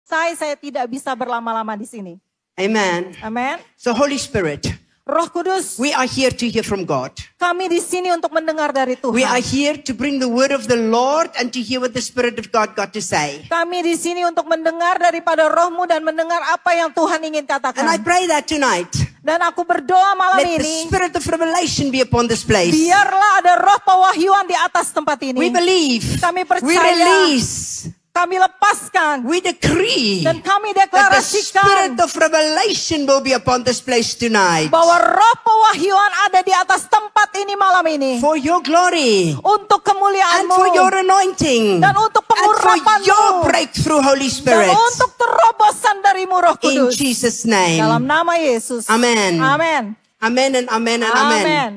Saya tidak bisa berlama-lama di sini. Amen. Amin. So Holy Spirit, Roh Kudus, we are here to hear from God. kami di sini untuk mendengar dari We are Tuhan. here to bring the word of the Lord and to hear what the Spirit of God got to say. Kami di sini untuk mendengar daripada Roh-Mu dan mendengar apa yang Tuhan ingin And I katakan. pray that tonight, Dan aku berdoa malam let the ini, Spirit of revelation be upon this place. biarlah ada roh pewahyuan di atas tempat ini. We believe, Kami we percaya, release, kami lepaskan, we decree dan kami that the deklarasikan Spirit of revelation will be upon this place tonight. bahwa roh pewahyuan ada di atas tempat ini malam ini. For your glory. Untuk And kemuliaan-Mu. for your anointing. Dan untuk And for pengurapan-Mu. your breakthrough, Holy Dan Spirit. untuk terobosan dari-Mu Roh In Kudus. Jesus' Dalam name. nama Yesus. Amen. Amin. Amen and amen and amen. Amin.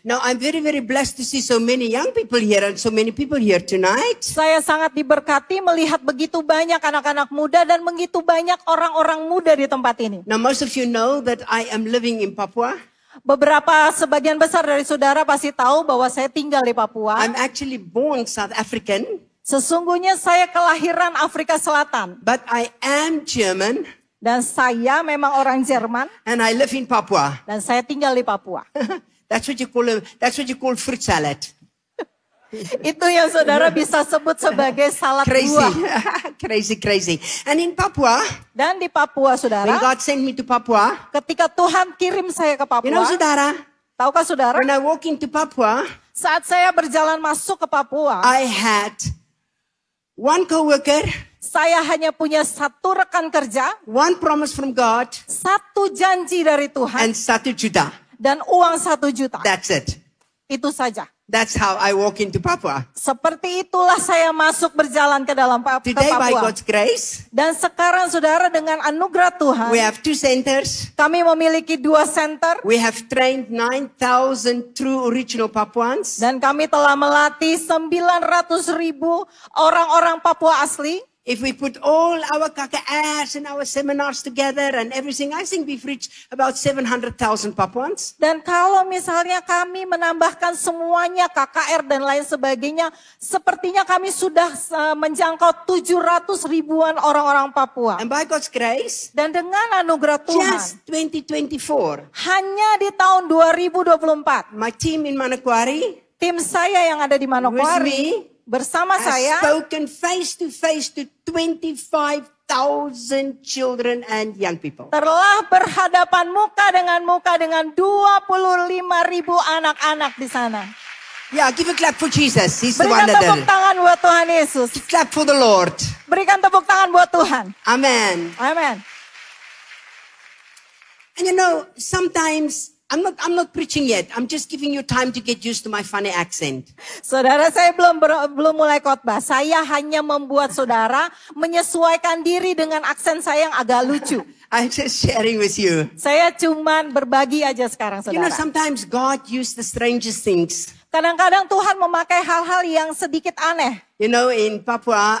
Now, I'm very, very blessed to see so many young people here and so many people here tonight. Saya sangat diberkati melihat begitu banyak anak-anak muda dan begitu banyak orang-orang muda di tempat ini. Now, most of you know that I am living in Papua. Sebagian besar dari saudara pasti tahu bahwa saya tinggal di Papua. I'm actually born South African, Sesungguhnya saya kelahiran Afrika Selatan. but I am German Dan saya memang orang Jerman and I live in Papua. dan saya tinggal di Papua. That's what you call fruit salad. Itu yang saudara bisa sebut sebagai salad Crazy. buah. Crazy. And in Papua, Dan di Papua when saudara, God sent me to Papua, ketika Tuhan kirim saya ke you know, Papua, Saudara, tahukah saudara, when I walk into Papua, saat saya berjalan masuk ke Papua, I had one coworker, saya hanya punya satu rekan kerja, one promise from God, satu janji dari Tuhan, and 1 juta. dan uang 1 juta. That's it. Itu saja. That's how I walk into Papua. Seperti itulah saya masuk berjalan ke dalam ke Today, by Papua. God's grace, Dan sekarang saudara dengan anugerah Tuhan, we have 2 centers. kami memiliki 2 center. We have trained 9,000 true original Papuans. Dan kami telah melatih 900.000 orang-orang Papua asli. If we put all our KKRs and our seminars together and everything, I think we've reached about 700,000 Papuans. Dan kalau misalnya kami menambahkan semuanya KKR dan lain sebagainya, sepertinya kami sudah menjangkau 700 ribuan orang-orang Papua. And by God's grace, Dan dengan anugerah Tuhan, just 2024, hanya di tahun 2024, my team in Manokwari tim saya yang ada di Manokwari bersama has saya spoken face to 25,000 children and young people. telah berhadapan muka dengan 25.000 anak-anak di sana. Yeah, give a clap for Jesus. He's the one Berikan that tepuk did it. tangan buat Tuhan Yesus. Clap for the Lord. Berikan tepuk tangan buat Tuhan. Amen. Amin. And you know, sometimes I'm not preaching yet. I'm just giving you time to get used to my funny accent. Saudara, saya belum mulai khotbah. Saya hanya membuat saudara menyesuaikan diri dengan aksen saya yang agak lucu. I'm just sharing with you. Saya cuman berbagi aja sekarang, You know, saudara. sometimes God used the strangest things. Kadang-kadang Tuhan memakai hal-hal yang sedikit aneh. You know, in Papua,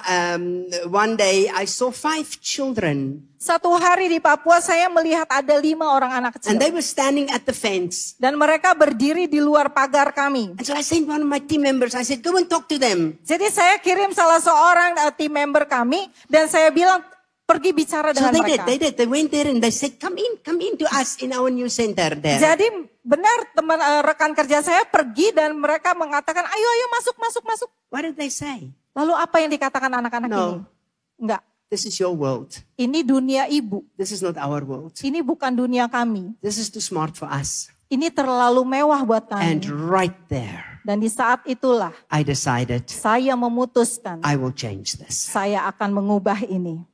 one day I saw 5 children. Satu hari di Papua saya melihat ada 5 orang anak kecil. And they were standing at the fence. Dan mereka berdiri di luar pagar kami. And so I sent one of my team members. I said, go and talk to them. Jadi saya kirim salah seorang team member kami. Dan saya bilang, pergi bicara So dengan they mereka. did. They went there and they said, come in to us in our new center there. Jadi benar rekan kerja saya pergi dan mereka mengatakan, ayo masuk. What did they say? Lalu apa yang dikatakan anak-anak No. ini? Enggak, This is your world. ini dunia ibu. This is not our world. Ini bukan dunia kami. This is too smart for us. Ini terlalu mewah buat And kami. right there, Dan di saat itulah I decided saya memutuskan I will change this. saya akan mengubah ini.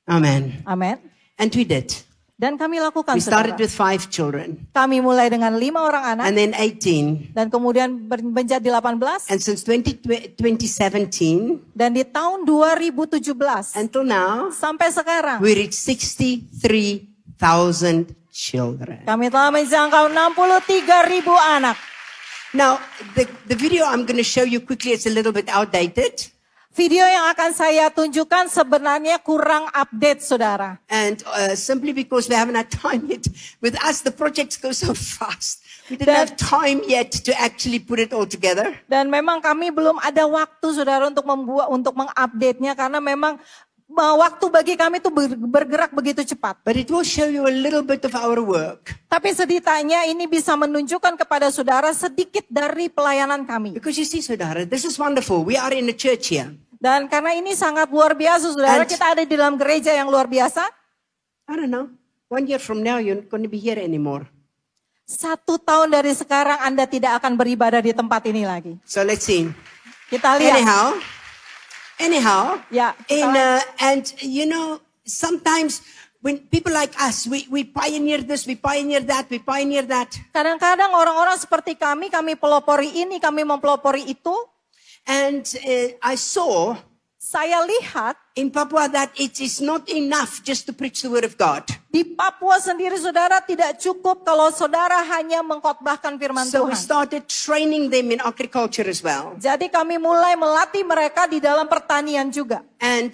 Amen. Amin. And we did. Dan kami lakukan, We started saudara. with 5 children Kami mulai dengan 5 orang anak and then 18. dan kemudian menjadi 18. And since 2017 Dan di tahun 2017 until now, sampai sekarang we reached 63,000 children. kami telah menjangkau 63.000 anak. Now, the video I'm going to show you quickly, it's a little bit outdated. Video yang akan saya tunjukkan sebenarnya kurang update, saudara. And simply because we haven't had time yet. With us, the projects go so fast. We didn't have time yet to actually put it all together. Dan memang kami belum ada waktu, saudara, untuk mengupdate-nya karena memang waktu bagi kami itu bergerak begitu cepat. But it will show you a little bit of our work. Tapi setidaknya ini bisa menunjukkan kepada saudara sedikit dari pelayanan kami. Because you see, saudara, this is wonderful. We are in a church here. Dan karena ini sangat luar biasa, saudara, And- kita ada di dalam gereja yang luar biasa. I don't know. 1 year from now, you're not going to be here anymore. 1 tahun dari sekarang Anda tidak akan beribadah di tempat ini lagi. So let's see. Kita lihat. Anyhow, Ya, kita and you know, sometimes when people like us, we pioneer this, we pioneer that, we pioneer that. kadang-kadang orang-orang seperti kami pelopori ini, kami mempelopori itu. And I saw Saya lihat in Papua that it is not enough just to preach the word of God. di Papua sendiri, saudara, tidak cukup kalau saudara hanya mengkhotbahkan firman So we Tuhan. started training them in agriculture as well. Jadi kami mulai melatih mereka di dalam pertanian juga. And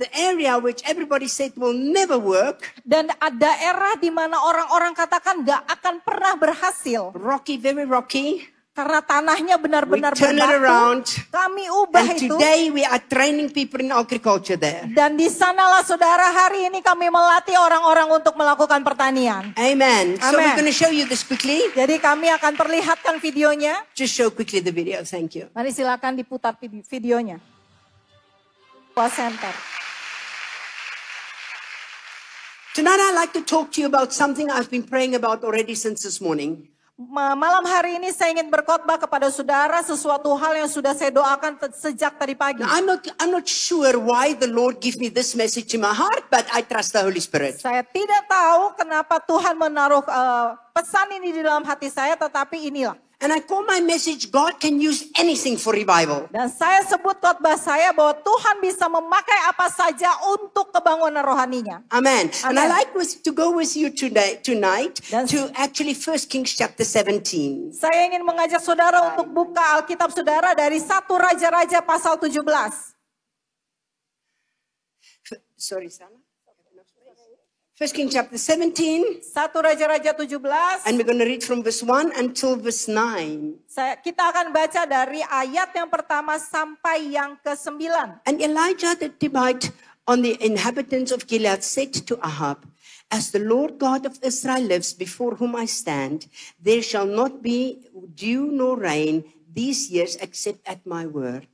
the area which everybody said will never work, Dan ada daerah di mana orang-orang katakan gak akan pernah berhasil. rocky, very rocky. Karena tanahnya We benar-benar turn it berbatu. around. Kami ubah And itu. today we are training people in agriculture there. Dan di sanalah saudara, hari ini kami melatih orang-orang untuk melakukan pertanian. Amen. So we're Amen. going to show you this quickly. Jadi kami akan perlihatkan videonya. Just show quickly the video. Thank you. Mari silakan diputar videonya. Center. Tonight I'd like to talk to you about something I've been praying about already since this morning. Malam hari ini saya ingin berkhotbah kepada saudara sesuatu hal yang sudah saya doakan sejak tadi pagi. Now, I'm not sure why the Lord gave me this message in my heart, but I trust the Holy Spirit. Saya tidak tahu kenapa Tuhan menaruh pesan ini di dalam hati saya, tetapi inilah. And I call my message, God can use anything for revival. Dan saya sebut khotbah saya bahwa Tuhan bisa memakai apa saja untuk kebangunan rohaninya. Amen. And I Amen. like to go with you tonight That's- to actually 1 Kings chapter 17. Saya ingin mengajak saudara untuk buka Alkitab saudara dari 1 Raja-Raja pasal 17. Sorry, Sana. 1 Kings chapter 17. 1 Raja-Raja 17. And we're going to read from verse 1 until verse 9. Kita akan baca dari ayat yang pertama sampai yang ke-9. And Elijah the Tishbite on the inhabitants of Gilead said to Ahab, as the Lord God of Israel lives before whom I stand, there shall not be dew nor rain these years except at my word.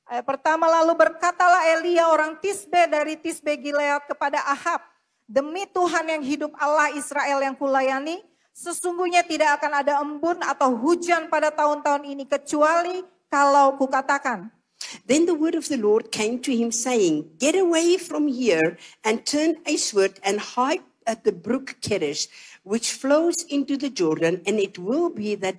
Ayat pertama, lalu berkatalah Elia orang Tisbe dari Tisbe Gilead kepada Ahab, demi Tuhan yang hidup, Allah Israel yang kulayani, sesungguhnya tidak akan ada embun atau hujan pada tahun-tahun ini kecuali kalau kukatakan. Then the word of the Lord came to him saying, get away from here and turn eastward and hide at the brook Kedesh, which flows into the Jordan, and it will be that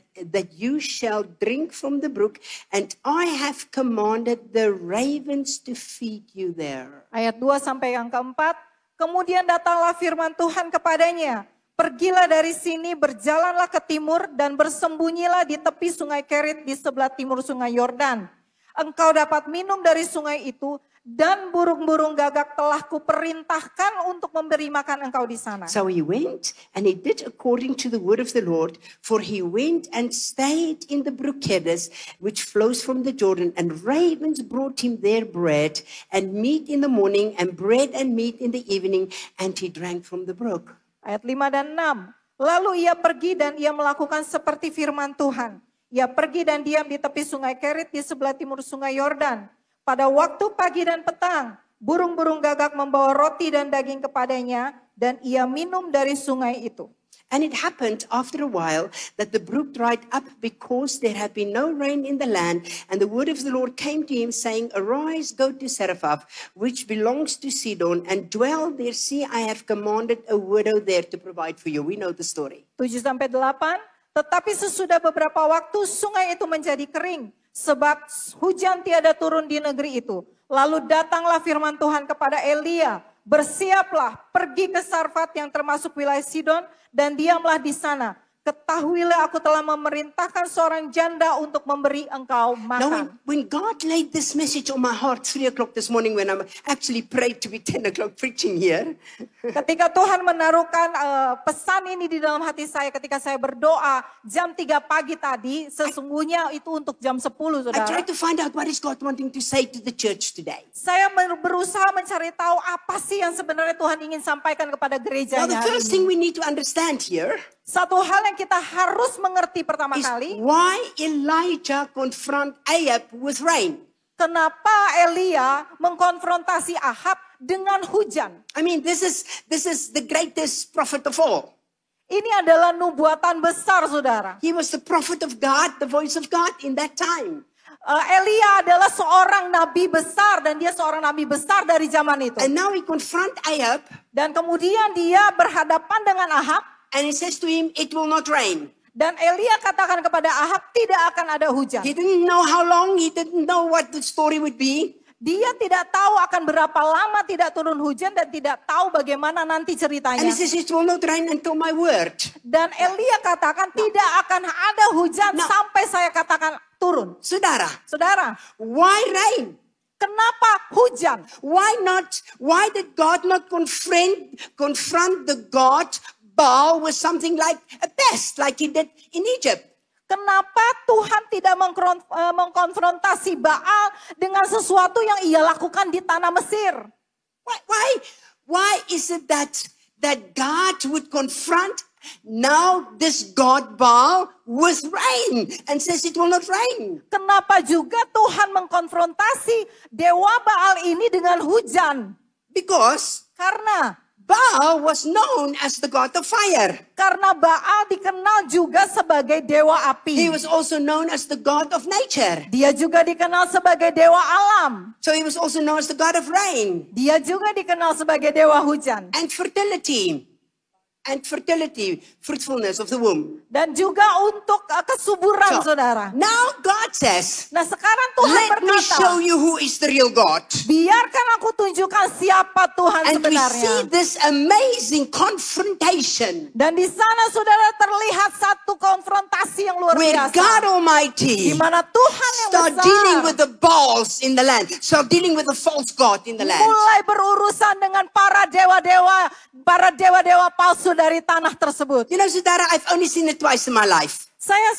you shall drink from the brook, and I have commanded the ravens to feed you there. Ayat 2 sampai yang keempat. Kemudian datanglah firman Tuhan kepadanya, pergilah dari sini, berjalanlah ke timur dan bersembunyilah di tepi sungai Kerit di sebelah timur sungai Yordan. Engkau dapat minum dari sungai itu dan burung-burung gagak telah kuperintahkan untuk memberi makan engkau di sana. So he went, and he did according to the word of the Lord, for he went and stayed in the brook Kedesh, which flows from the Jordan, and ravens brought him their bread and meat in the morning, and bread and meat in the evening, and he drank from the brook. Ayat 5 dan 6. Lalu ia pergi dan ia melakukan seperti firman Tuhan. Ia pergi dan diam di tepi sungai Kerit di sebelah timur sungai Yordan. Pada waktu pagi dan petang, burung-burung gagak membawa roti dan daging kepadanya, dan ia minum dari sungai itu. And it happened after a while that the brook dried up because there had been no rain in the land. And the word of the Lord came to him saying, arise, go to Zarephath, which belongs to Sidon, and dwell there. See, I have commanded a widow there to provide for you. We know the story. 7 sampai 8. Tetapi sesudah beberapa waktu sungai itu menjadi kering, sebab hujan tiada turun di negeri itu. Lalu datanglah firman Tuhan kepada Elia, bersiaplah, pergi ke Sarfat yang termasuk wilayah Sidon, dan diamlah di sana. Ketahuilah aku telah memerintahkan seorang janda untuk memberi engkau Now, makan. when God laid this message on my heart 3 o'clock this morning when I'm actually prayed to be 10 o'clock preaching here, Ketika Tuhan menaruhkan pesan ini di dalam hati saya ketika saya berdoa jam 3 pagi tadi, sesungguhnya itu untuk jam 10 I saudara. tried to find out what is God wanting to say to the church today. Saya berusaha mencari tahu apa sih yang sebenarnya Tuhan ingin sampaikan kepada Now, gerejanya the hari first thing ini. we need to understand here Satu hal yang kita harus mengerti pertama is kali, why Elijah confront Ahab with rain. kenapa Elia mengkonfrontasi Ahab dengan hujan. I mean, this is the greatest prophet of all. Ini adalah nubuatan besar saudara. He was the prophet of God, the voice of God in that time. Elia adalah seorang nabi besar dan dia seorang nabi besar dari zaman itu. And now he confront Ahab Dan kemudian dia berhadapan dengan Ahab and he says to him, it will not rain. dan Elia katakan kepada Ahab tidak akan ada hujan. He didn't know how long, he didn't know what the story would be. Dia tidak tahu akan berapa lama tidak turun hujan dan tidak tahu bagaimana nanti And ceritanya. he says, it will not rain until my word. Dan Elia katakan tidak akan ada hujan Nah. sampai saya katakan turun. Saudara, Saudara, why rain? kenapa hujan? Why did God not confront the God Baal with something like a pest, like he did in Egypt? Kenapa Tuhan tidak mengkonfrontasi Baal dengan sesuatu yang ia lakukan di tanah Mesir? Why is it that God would confront now this God Baal with rain and says it will not rain? Kenapa juga Tuhan mengkonfrontasi dewa Baal ini dengan hujan? Because Karena Baal was known as the god of fire. Baal dikenal juga sebagai dewa He api. was also known as the god of nature. Dia juga dikenal sebagai dewa alam. So he was also known as the god of rain Dia juga dikenal sebagai dewa hujan. and fertility. Fruitfulness of the womb. Dan juga untuk kesuburan So, saudara. now God says, Nah sekarang Tuhan let me show berkata, you who is the real God. biarkan aku tunjukkan siapa Tuhan And we see sebenarnya. this amazing confrontation Dan di sana saudara terlihat satu konfrontasi yang luar where biasa. God Di Almighty mana Tuhan yang start dealing besar with the Baals in the land, start dealing with the false god in the land. mulai berurusan dengan para dewa-dewa palsu dari tanah tersebut. You know, Saudara, I've only seen it twice in my life. Saya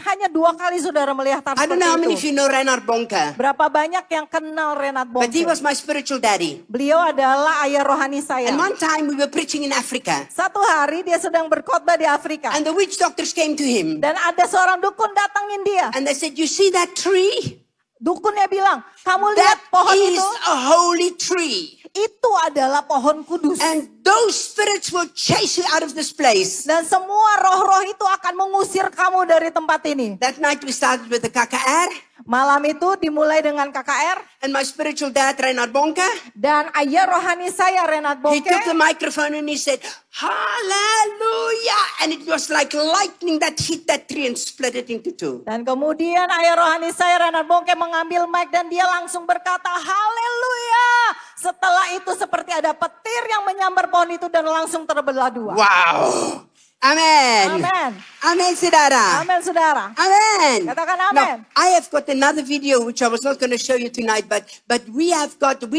hanya 2 kali saudara melihat hal I don't know how many of seperti you itu. know Reinhard Bonke, Berapa banyak yang kenal Reinhard but he Bonke? was my spiritual daddy. Beliau adalah ayah rohani saya. And one time we were preaching in Africa, Satu hari dia sedang berkhotbah di Afrika. and the witch doctors came to him, Dan ada seorang dukun datangin dia. and they said, you see that tree? Dukunnya bilang, kamu That lihat pohon is itu? a holy tree. Itu adalah pohon kudus. And those spirits will chase you out of this place. Dan semua roh-roh itu akan mengusir kamu dari tempat ini. That night we started with the KKR, Malam itu dimulai dengan KKR. and my spiritual dad, Reinhard Bonke, Dan ayah rohani saya, Reinhard he Bonke. took the microphone and he said, hallelujah. And it was like lightning that hit that tree and split it into two. Dan kemudian ayah rohani saya, Reinhard Bonke, mengambil mic dan dia langsung berkata, haleluya. Setelah itu seperti ada petir yang menyambar pohon itu dan langsung terbelah 2. Wow. Amen. Amen. Amen, Saudara. Amin, saudara. Amen. Katakan Now, amen. I have got another video which I was not going to show you tonight, but we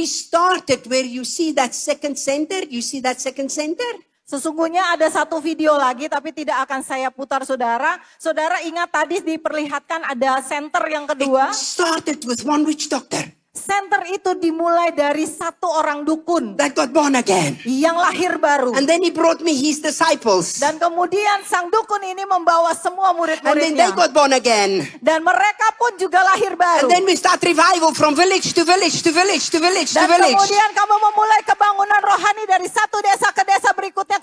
started where you see that second center. You see that second center? Sesungguhnya ada satu video lagi tapi tidak akan saya putar saudara. Saudara ingat tadi diperlihatkan ada center yang kedua. It started with one witch doctor Center itu dimulai dari satu orang dukun that got born again. yang lahir baru. And then he brought me his disciples. Dan kemudian sang dukun ini membawa semua And then they murid-muridnya. got born again. Dan mereka pun juga lahir baru. And then we start revival from village to village to village to village to Dan village. kemudian kamu memulai kebangunan rohani dari satu desa ke desa berikutnya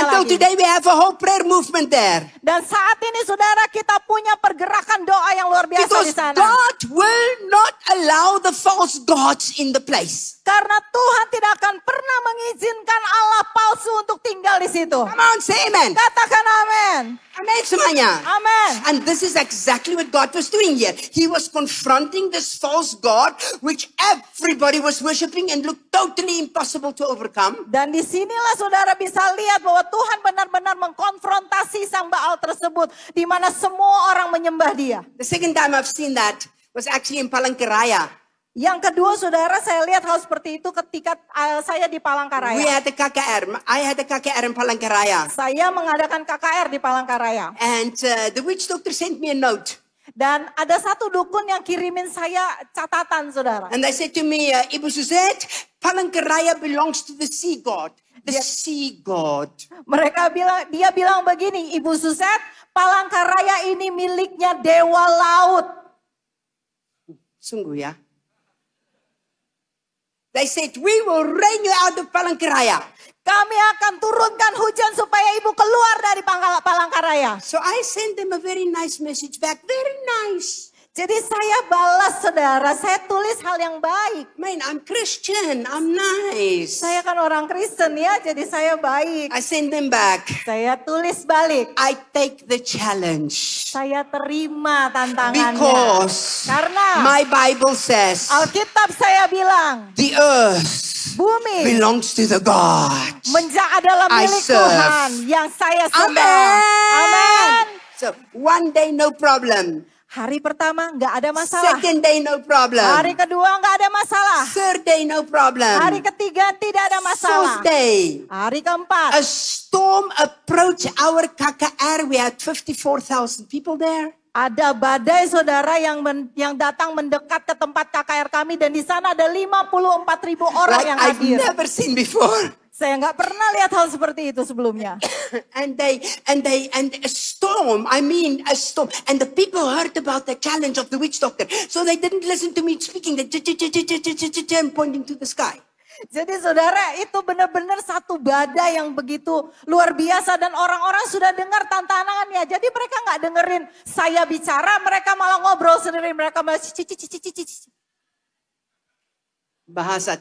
Until lagi. today we have a whole prayer movement there. Dan saat ini saudara kita punya pergerakan doa yang luar biasa Because di sana. God will not allow the the false gods in the place. Karena Tuhan tidak akan pernah mengizinkan Allah palsu untuk tinggal di situ. Come on, say amen. Katakan amin. Amen semuanya. Amin. And this is exactly what God was doing here. He was confronting this false god which everybody was worshiping and looked totally impossible to overcome. Dan disinilah saudara bisa lihat bahwa Tuhan benar-benar mengkonfrontasi sang Baal tersebut. Di mana semua orang menyembah dia. The second time I've seen that was actually in Palangkaraya. Yang kedua saudara saya lihat hal seperti itu ketika saya di We Palangkaraya. had a KKR. I had a KKR in Palangkaraya. Saya mengadakan KKR di Palangkaraya. And the witch doctor sent me a note. Dan ada satu dukun yang kirimin saya catatan saudara. And they said to me, Ibu Suzette, Palangkaraya belongs to the sea god. The sea god. Dia bilang begini, Ibu Suset, Palangkaraya ini miliknya dewa laut. Sungguh ya. They said, we will rain you out of Palangkaraya. Kami akan turunkan hujan supaya ibu keluar dari Palangkaraya. So I sent them a very nice message back. Very nice. Jadi saya balas saudara, saya tulis hal yang baik. Man, I'm Christian. I'm nice. Saya kan orang Kristen ya, jadi saya baik. I sent them back. Saya tulis balik. I take the challenge. Saya terima tantangannya. Because Karena my Bible says Alkitab saya bilang, the earth bumi belongs to the God. adalah I milik serve. Tuhan yang saya sembah. Amen. Amin. So one day no problem. Hari pertama nggak ada masalah. Second day no problem. Hari kedua nggak ada masalah. Third day no problem. Hari ketiga tidak ada masalah. Fourth day. Hari keempat A storm approached our KKR. We had 54,000 people there. ada badai saudara yang datang mendekat ke tempat KKR kami dan di sana ada 54.000 orang Like yang I've hadir. never seen before. Saya nggak pernah lihat hal seperti itu sebelumnya. and a storm. I mean a storm. And the people heard about the challenge of the witch doctor. So they didn't listen to me speaking. They pointing to the sky. Jadi saudara itu benar-benar satu badai yang begitu luar biasa dan orang-orang sudah dengar tantangannya. Jadi mereka nggak dengerin saya bicara, mereka malah ngobrol sendiri. Mereka malah Bahasa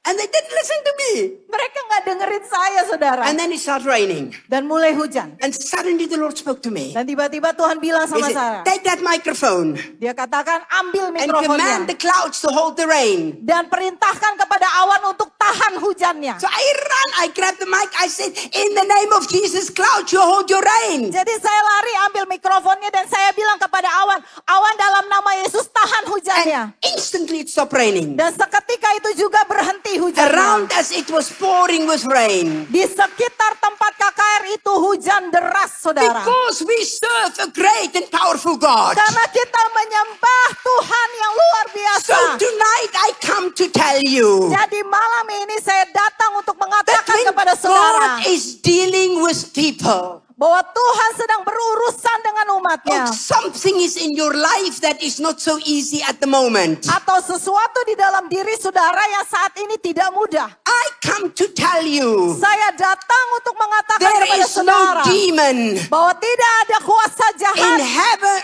And they didn't listen to me. Mereka nggak dengerin saya saudara. And then it started raining. Dan mulai hujan. And suddenly the Lord spoke to me. Dan tiba-tiba Tuhan bilang He sama said, saya. take that microphone Dia katakan ambil and command mikrofonnya. the clouds to hold the rain. Dan perintahkan kepada awan untuk tahan hujannya. So I ran, I grabbed the mic, I said, in the name of Jesus, clouds, you hold your rain. Jadi saya lari ambil mikrofonnya dan saya bilang kepada awan. Awan dalam nama Yesus tahan hujannya. And instantly it stopped raining. Dan seketika itu juga berhenti hujannya. Around us it was pouring with rain. Di sekitar tempat KKR itu hujan deras saudara. Because we serve a great and powerful God. Karena kita menyembah Tuhan yang luar biasa. So tonight I come to tell you Jadi malam ini saya datang untuk that mengatakan when kepada saudara. God is dealing with people, Bahwa Tuhan sedang berurusan dengan umatnya. something is in your life that is not so easy at the moment. Atau sesuatu di dalam diri saudara yang saat ini tidak mudah. I come to tell you Saya datang untuk mengatakan there kepada is no saudara. demon Bahwa tidak ada kuasa in jahat. heaven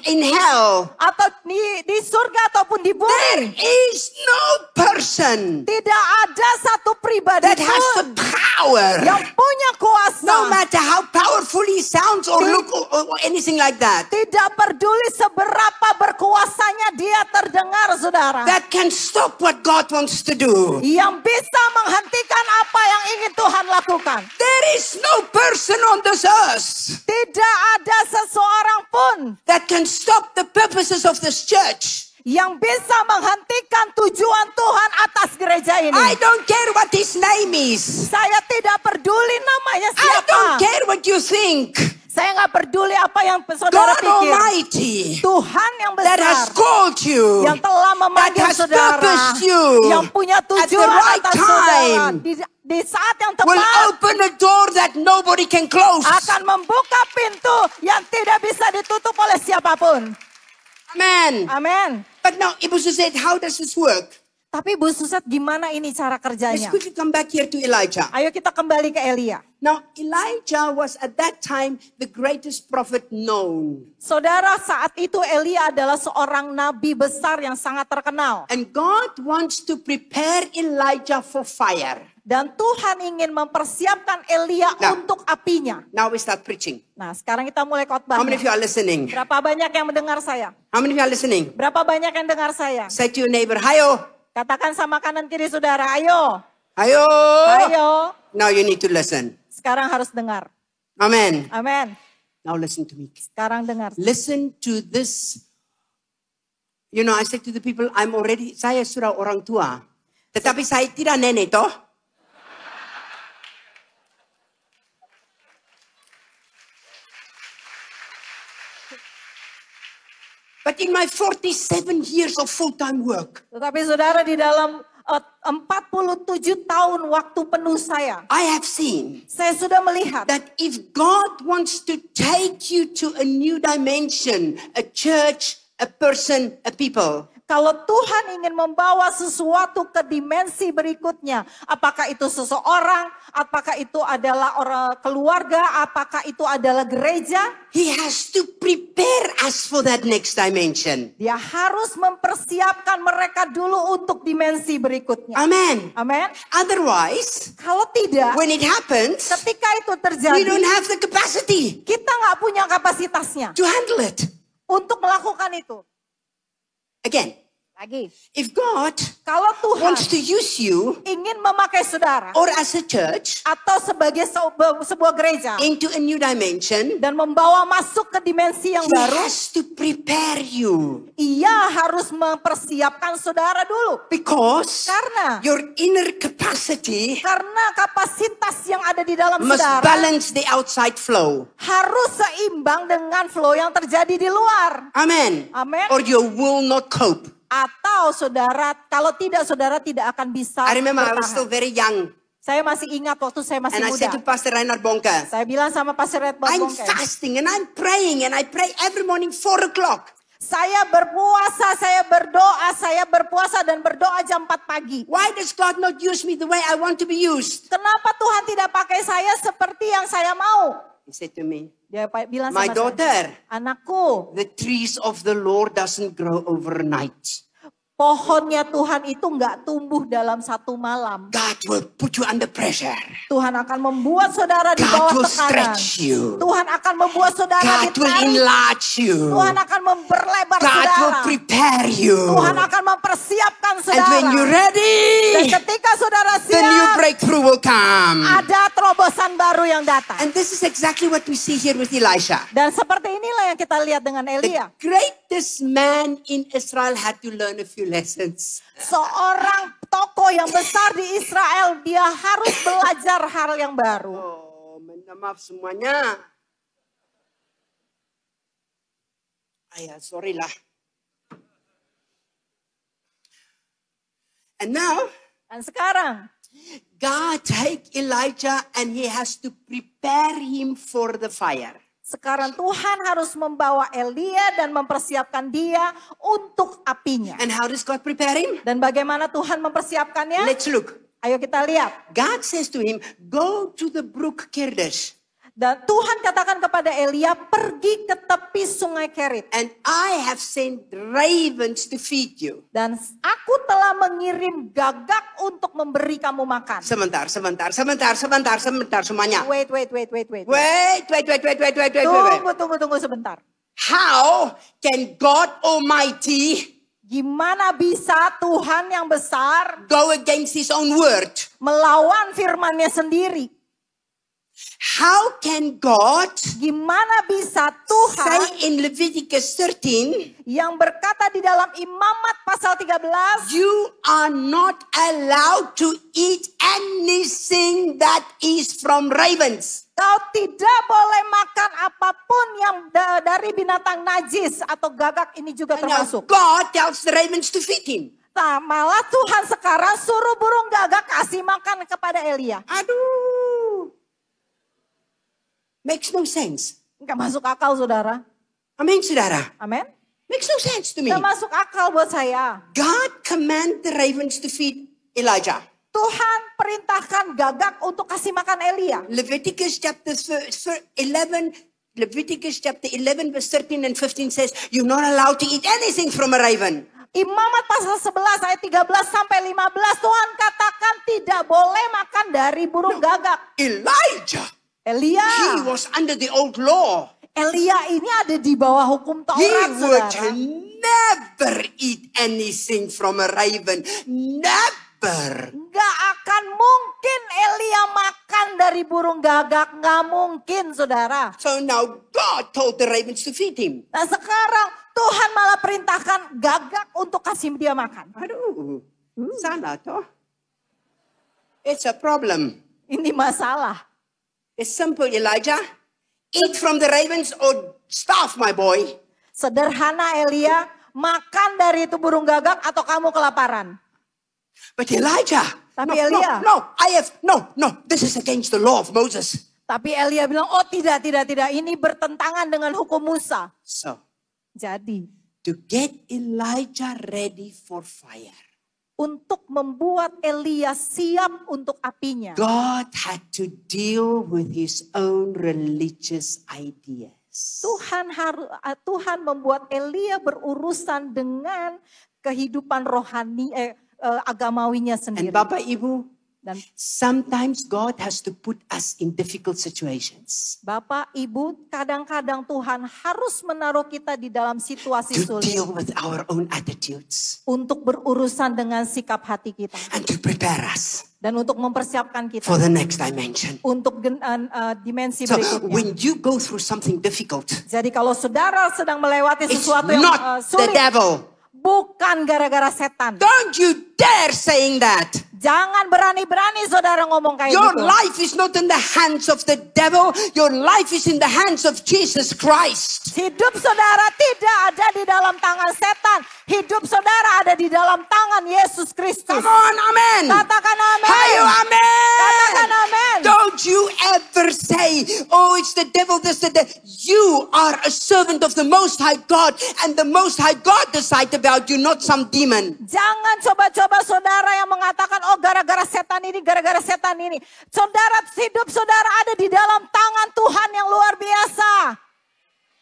in hell. Atau di surga ataupun di There bumi. is no person Tidak ada satu pribadi that has the pun power, yang punya kuasa. no matter how powerful he sounds or look or anything like that, Tidak peduli seberapa berkuasanya dia terdengar saudara. that can stop what God wants to do. Yang bisa menghentikan apa yang ingin Tuhan lakukan. There is no person on this earth Tidak ada seseorang pun that can stop the purposes of this church. yang bisa menghentikan tujuan Tuhan atas gereja ini. I don't care what his name is. Saya tidak peduli namanya I siapa. don't care what you think. Saya nggak peduli apa yang saudara God pikir. Almighty Tuhan yang that besar has called you, yang telah memanggil that has saudara, purposed you yang punya at the tujuan right atas saudara time, di saat yang will tepat open a door that nobody can close. akan membuka pintu yang tidak bisa ditutup oleh siapapun. Amen. Amin. But now, Ibu said, how does this work? Tapi Bu Suset, gimana ini cara Let's kerjanya? quickly come back here to Elijah. Ayo kita kembali ke Elia. Now, Elijah was at that time the greatest prophet known. Saudara, saat itu Elia adalah seorang nabi besar yang sangat terkenal. And God wants to prepare Elijah for fire. Dan Tuhan ingin mempersiapkan Elia Nah. untuk apinya. Now we start preaching. Nah, sekarang kita mulai How many of khotbahnya. you are listening? Berapa banyak yang mendengar saya? How many of you are listening? Berapa banyak yang dengar saya? Say to your neighbor, Hayo, Katakan sama kanan kiri saudara, ayo, Hayo. ayo. Now you need to listen. Sekarang harus dengar. Amen. Amin. Now listen to me. Sekarang dengar. Listen to this. You know, I said to the people, saya sudah orang tua. Tetapi saya tidak nenek toh. But in my 47 years of full-time work, Tetapi saudara, di dalam 47 tahun waktu penuh saya I have seen sudah melihat that if God wants to take you to a new dimension, a church, a person, a people, kalau Tuhan ingin membawa sesuatu ke dimensi berikutnya, apakah itu seseorang, apakah itu adalah orang keluarga, apakah itu adalah gereja, He has to prepare us for that next dimension. dia harus mempersiapkan mereka dulu untuk dimensi berikutnya. Amen. Amin. Otherwise, Kalau tidak, when it happens, ketika itu we terjadi, don't have the capacity kita nggak punya kapasitasnya to handle it. untuk melakukan itu. Again, Lagi, if God kalau Tuhan wants to use you ingin memakai saudara or as a church atau sebagai sebuah gereja into a new dimension, dan membawa masuk ke dimensi yang He baru, has to prepare you. ia harus mempersiapkan saudara dulu. Because Karena your inner capacity kapasitas yang ada di dalam must saudara balance the outside flow. harus seimbang dengan flow yang terjadi di luar. Amen. Amen. Or you will not cope. Atau saudara, kalau tidak saudara tidak akan bisa I remember I was still bertahan. very young. Saya masih ingat waktu saya masih And I muda. said to Pastor Reinhard Bonke, Saya bilang sama Pastor Red I'm Bongke, fasting and I'm praying and I pray every morning 4 o'clock. saya berpuasa, saya berdoa, saya berpuasa dan berdoa jam 4 pagi. Why does God not use me the way I want to be used? Kenapa Tuhan tidak pakai saya seperti yang saya mau? He said to me, Dia bilang my sama daughter, saya, anakku, the trees of the Lord doesn't grow overnight. pohonnya Tuhan itu nggak tumbuh dalam satu malam. God will put you under pressure. Tuhan akan membuat saudara di God bawah will tekanan. stretch you. Tuhan akan membuat saudara God will ditarik. enlarge you. Tuhan akan memperlebar God will saudara. prepare you. Tuhan akan mempersiapkan And saudara. when you're Dan ready, ketika saudara the new siap, breakthrough will come. ada terobosan baru yang datang. And this is exactly what we see here with Elisha. Dan seperti inilah yang kita lihat dengan Elia. The greatest man in Israel had to learn a few lessons. Seorang tokoh yang besar di Israel, dia harus belajar hal yang baru. Oh, minta maaf semuanya. Ayah, sorry lah. And now, Dan sekarang, God take Elijah and he has to prepare him for the fire. sekarang Tuhan harus membawa Elia dan mempersiapkan dia untuk apinya. And how does God prepare him? Dan bagaimana Tuhan mempersiapkannya? Let's look. Ayo kita lihat. God says to him, go to the brook Kirdesh. Dan Tuhan katakan kepada Elia, pergi ke tepi sungai Kerit. And I have sent ravens to feed you. Dan aku telah mengirim gagak untuk memberi kamu makan. Sebentar semuanya. Wait. Tunggu sebentar. How can God Almighty Gimana bisa Tuhan yang besar go against his own word? melawan firman-Nya sendiri? How can God Gimana bisa Tuhan say in Leviticus 13, yang berkata di dalam Imamat pasal 13, you are not allowed to eat anything that is from ravens? kau tidak boleh makan apapun yang dari binatang najis atau gagak ini juga And now termasuk. God tells the ravens to feed him. Nah, malah Tuhan sekarang suruh burung gagak kasih makan kepada Elia. Aduh. Makes no sense. Enggak masuk akal, saudara. Amin, saudara. Amin. Makes no sense to me. Nggak masuk akal buat saya. God commanded the ravens to feed Elijah. Tuhan perintahkan gagak untuk kasih makan Elia. Leviticus chapter 11 verse 13 and 15 says, you're not allowed to eat anything from a raven. Imamat pasal 11 ayat 13 sampai 15 Tuhan katakan tidak boleh makan dari burung gagak. Elijah, Elia. he was under the old law. Elia ini ada di bawah hukum He Taurat, would saudara. never eat anything from a raven. Never. Nggak akan mungkin Elia makan dari burung gagak. Nggak mungkin, saudara. So now God told the ravens to feed him. Nah sekarang Tuhan malah perintahkan gagak untuk kasih dia makan. Aduh, salah toh. It's a problem. Ini masalah. It's simple, Elijah. Eat from the ravens or starve, my boy. Sederhana Elia, makan dari itu burung gagak atau kamu kelaparan. But Elijah, Tapi Elia. no, this is against the law of Moses. Tapi Elia bilang, oh tidak, ini bertentangan dengan hukum Musa. So, Jadi, to get Elijah ready for fire, untuk membuat Elia siap untuk apinya, God had to deal with his own religious ideas. Tuhan membuat Elia berurusan dengan kehidupan rohani agamawinya And sendiri. Bapak Ibu, Dan sometimes God has to put us in difficult situations Bapak, Ibu, kadang-kadang Tuhan harus menaruh kita di dalam situasi to sulit deal with our own attitudes untuk berurusan dengan sikap hati kita and to prepare us dan untuk mempersiapkan kita for the next dimension. untuk dimensi So berikutnya. when you go through something difficult, Jadi kalau saudara sedang melewati it's sesuatu yang not the sulit, devil. bukan gara-gara setan. Don't you dare saying that. Jangan berani-berani saudara ngomong kayak Your gitu. life is not in the hands of the devil. Your life is in the hands of Jesus Christ. Hidup saudara tidak ada di dalam tangan setan. Hidup saudara ada di dalam tangan Yesus Kristus. Come on, amen. Katakan amin. Hayo, amen. Katakan amin. Don't you ever say, oh, it's the devil, this, the devil. You are a servant of the Most High God, and the Most High God decides about you, not some demon. Jangan coba-coba saudara yang mengatakan, oh gara-gara setan ini, gara-gara setan ini. Saudara, hidup saudara ada di dalam tangan Tuhan yang luar biasa.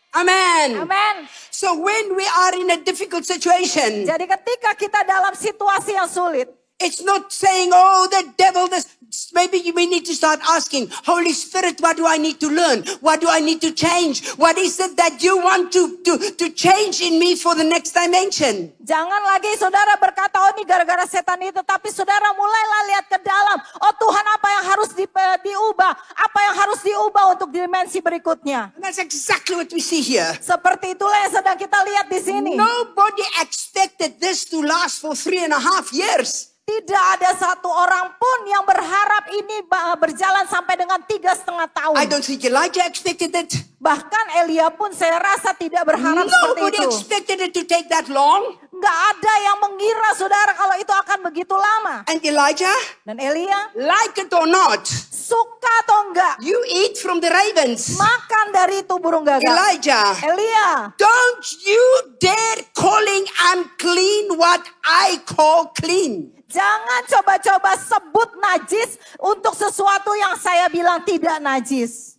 Amen. Amin. So when we are in a difficult situation, Jadi ketika kita dalam situasi yang sulit, it's not saying, oh, the devil, this. Maybe we need to start asking, Holy Spirit, what do I need to learn? What do I need to change? What is it that you want to change in me for the next dimension? jangan lagi saudara berkata, oh ini gara-gara setan itu. Tapi saudara mulailah lihat ke dalam. Oh Tuhan, apa yang harus diubah? Apa yang harus diubah untuk dimensi berikutnya? And that's exactly what we see here. Seperti itulah yang sedang kita lihat di sini. Nobody expected this to last for 3.5 years. Tidak ada satu orang pun yang berharap ini berjalan sampai dengan 3,5 tahun. I don't think Elijah expected it. Bahkan Elia pun saya rasa tidak berharap seperti Nobody itu. expected it to take that long. Nggak ada yang mengira saudara kalau itu akan begitu lama. And Elijah, Dan Elia, like it or not, suka atau enggak, you eat from the ravens. makan dari itu burung gagak. Elijah, Elia, don't you dare calling unclean what I call clean. jangan coba-coba sebut najis untuk sesuatu yang saya bilang tidak najis.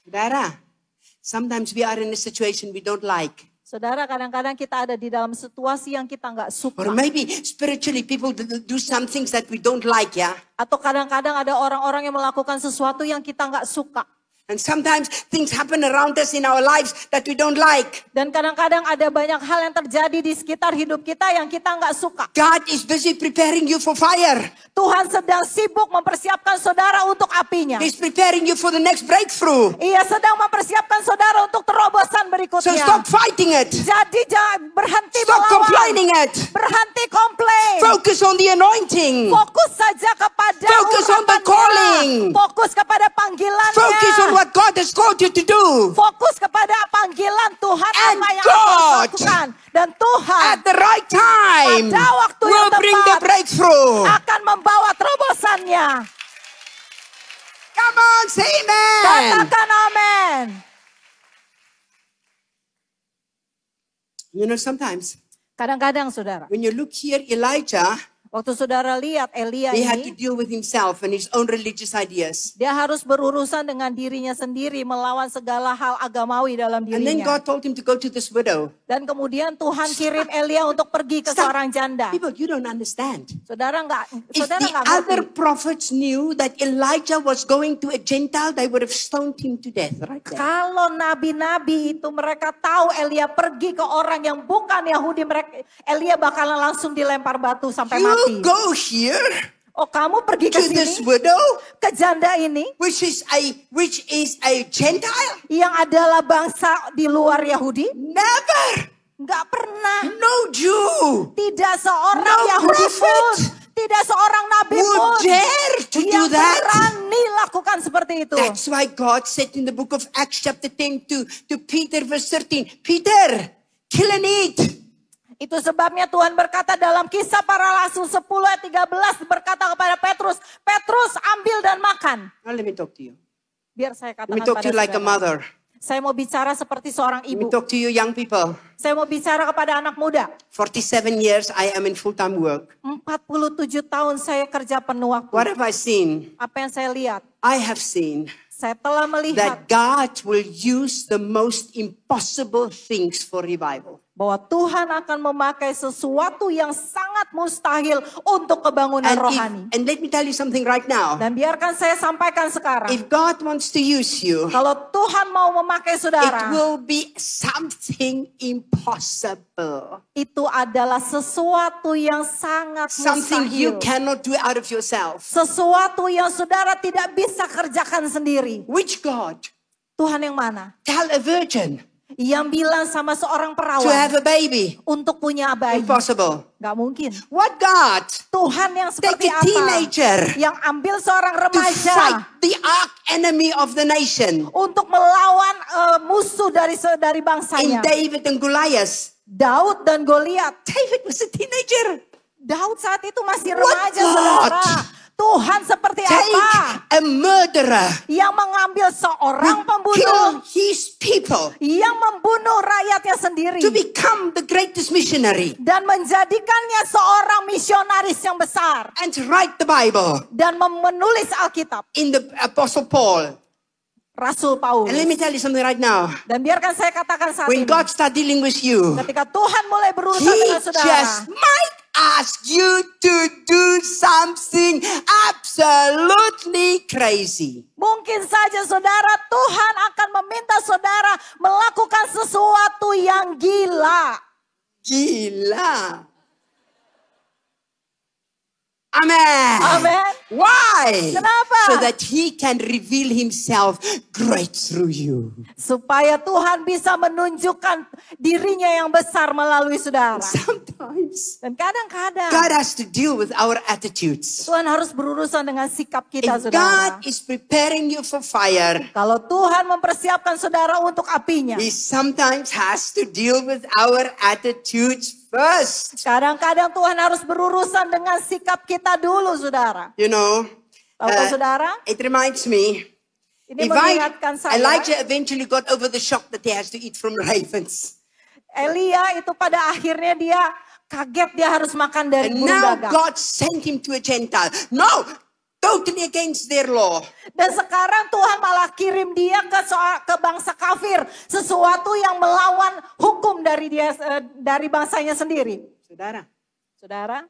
Saudara, sometimes we are in a situation we don't like. Saudara, kadang-kadang kita ada di dalam situasi yang kita nggak suka. Or maybe spiritually people do some things that we don't like, yeah? Atau kadang-kadang ada orang-orang yang melakukan sesuatu yang kita nggak suka. And sometimes things happen around us in our lives that we don't like. Dan kadang-kadang ada banyak hal yang terjadi di sekitar hidup kita yang kita nggak suka. God is busy preparing you for fire. Tuhan sedang sibuk mempersiapkan saudara untuk apinya. He's preparing you for the next breakthrough. Ia sedang mempersiapkan saudara untuk terobosan So berikutnya. stop fighting it. Jadi jangan berhenti Stop melawan. complaining it. Berhenti komplain. Focus on the anointing. Fokus saja kepada Focus on the urapannya. calling. Fokus kepada panggilannya. Focus on what God has called you to do. Fokus kepada panggilan Tuhan And apa yang God, harus lakukan. Dan Tuhan At the right time, pada waktu yang will bring the tepat breakthrough. akan membawa terobosannya. Come on, say amen. Katakan amin. You know, sometimes Kadang-kadang saudara, when you look here, Elijah, waktu saudara lihat Elia he had to ini, deal with himself and his own religious ideas. dia harus berurusan dengan dirinya sendiri, melawan segala hal agamawi dalam And then dirinya. God told him to go to this widow. Dan kemudian Tuhan kirim Elia untuk pergi ke Stop. seorang janda. People, you don't understand. Saudara If nggak the ngerti. other prophets knew that Elijah was going to a Gentile, they would have stoned him to death right there. Kalau nabi-nabi itu mereka tahu Elia pergi ke orang yang bukan Yahudi, Elia bakalan langsung dilempar batu sampai mati. You go here Oh, kamu pergi ke to this sini, widow, ke janda ini which is a Gentile? yang adalah bangsa di luar Yahudi? Never. Nggak pernah. No Jew Tidak seorang No Yahudi prophet pun, tidak seorang nabi would pun dare to do yang that. berani lakukan seperti itu. That's why God said in the book of Acts chapter 10 to Peter verse 13, Peter, kill and eat. Itu sebabnya Tuhan berkata dalam Kisah Para Rasul 10 ayat 13 berkata kepada Petrus, Petrus ambil dan makan. Now let me talk to you. Biar saya Let me katakan talk pada to you like a saudara. mother. Saya mau bicara seperti seorang Let me ibu. talk to you young people. Saya mau bicara kepada anak muda. 47 years I am in full-time work. 47 tahun saya kerja penuh waktu. What have I seen? Apa yang saya lihat? I have seen Saya telah melihat that God will use the most impossible things for revival. bahwa Tuhan akan memakai sesuatu yang sangat mustahil untuk kebangunan rohani. And let me tell you something right now. Dan biarkan saya sampaikan sekarang. If God wants to use you, Kalau Tuhan mau memakai it saudara, will be something impossible. itu adalah sesuatu yang sangat Something you mustahil. cannot do out of yourself. Sesuatu yang saudara tidak bisa kerjakan sendiri. Which God? Tuhan yang mana? Tell a virgin Yang bilang sama seorang to have perawan a baby. untuk punya bayi. Impossible. Gak mungkin. What God? Tuhan yang seperti Take a apa? teenager Yang ambil seorang to remaja fight the arch enemy of the nation. untuk melawan musuh dari In bangsanya. David and Goliath. Daud dan Goliat. David was a teenager. Daud saat itu masih What remaja, God? saudara. Tuhan seperti apa? Take a murderer. Yang mengambil seorang Kill pembunuh, his people yang membunuh rakyatnya sendiri, to become the greatest missionary dan menjadikannya seorang misionaris yang besar, and to write the Bible dan menulis Alkitab. in the Apostle Paul. Rasul Paulus. And let me tell you something right now. Dan biarkan saya katakan saat When ini, God start dealing with you, ketika Tuhan mulai berurusan He dengan saudara, just might ask you to do something absolutely crazy. mungkin saja saudara, Tuhan akan meminta saudara melakukan sesuatu yang gila. Gila. Amen. Amen. Why? Kenapa? So that He can reveal Himself great through you. Supaya Tuhan bisa menunjukkan dirinya yang besar melalui saudara. Sometimes Dan kadang-kadang God has to deal with our attitudes. Tuhan harus berurusan dengan sikap kita, If saudara. God is preparing you for fire, Kalau Tuhan mempersiapkan saudara untuk apinya, He sometimes has to deal with our attitudes first. kadang-kadang Tuhan harus berurusan dengan sikap kita dulu, saudara. You know, Tahukah saudara? it reminds me, Ini if mengingatkan saya, Elijah eventually got over the shock that he has to eat from ravens. Elia itu pada akhirnya dia kaget dia harus makan dari And burung now gagak. God sent him to a Gentile. No, totally against their law. Dan sekarang Tuhan malah kirim dia ke bangsa kafir, sesuatu yang melawan hukum dari bangsanya sendiri. Saudara,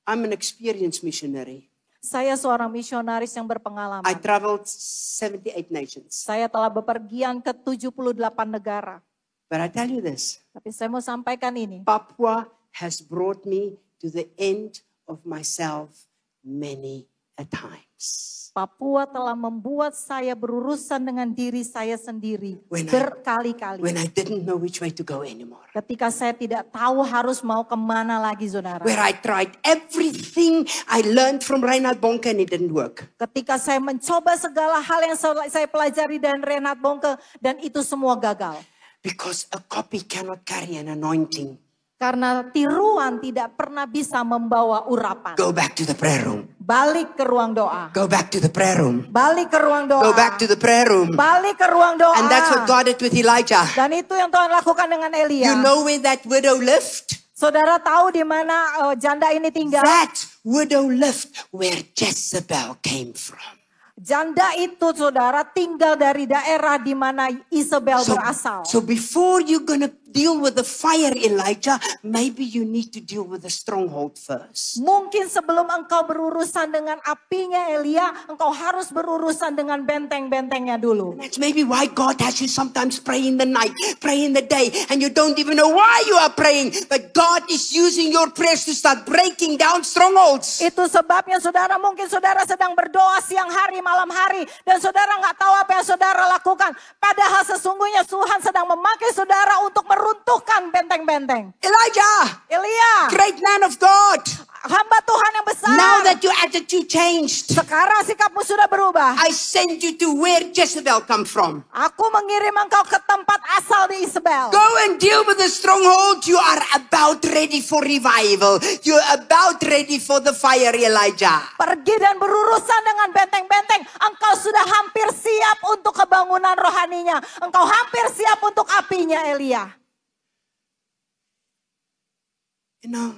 I'm an experienced missionary. saya seorang misionaris yang berpengalaman. I traveled 78 nations. Saya telah bepergian ke 78 negara. But I tell you this, Tapi saya mau sampaikan ini. Papua has brought me to the end of myself many a times. Papua telah membuat saya berurusan dengan diri saya sendiri When berkali-kali. I didn't know which way to go anymore. Ketika saya tidak tahu harus mau kemana lagi, saudara. Where I tried everything I learned from Reinhard Bonke and it didn't work. Ketika saya mencoba segala hal yang saya pelajari dari Reinhard Bonke dan itu semua gagal. Because a copy cannot carry an anointing. Karena tiruan tidak pernah bisa membawa urapan. Go back to the prayer room. Balik ke ruang doa. Go back to the prayer room. Balik ke ruang doa. Go back to the prayer room. Balik ke ruang doa. And that's what God did with Elijah. Dan itu yang Tuhan lakukan dengan Elia. You know where that widow lived? Saudara tahu di mana janda ini tinggal? That widow lived where Jezebel came from. Janda itu saudara tinggal dari daerah di mana Isabel berasal. So before you're going to deal with the fire, Elijah, maybe you need to deal with the stronghold first. Mungkin sebelum engkau berurusan dengan apinya Elia, engkau harus berurusan dengan benteng-bentengnya dulu. That's maybe why God has you sometimes pray in the night, pray in the day, and you don't even know why you are praying. But God is using your prayers to start breaking down strongholds. Itu sebabnya saudara, mungkin saudara sedang berdoa siang hari, malam hari, dan saudara nggak tahu apa yang saudara lakukan. Padahal sesungguhnya Tuhan sedang memakai saudara untuk meruntuhkan benteng-benteng. Elijah, Elia, great man of God. hamba Tuhan yang besar. Now that your attitude changed, Sekarang sikapmu sudah berubah. I send you to where Jezebel come from. Aku mengirim engkau ke tempat asal di Isabel. Go and deal with the stronghold. You are about ready for revival. You're about ready for the fire, Elijah. Pergi dan berurusan dengan benteng-benteng. Engkau sudah hampir siap untuk kebangunan rohaninya. Engkau hampir siap untuk apinya Elia. You know,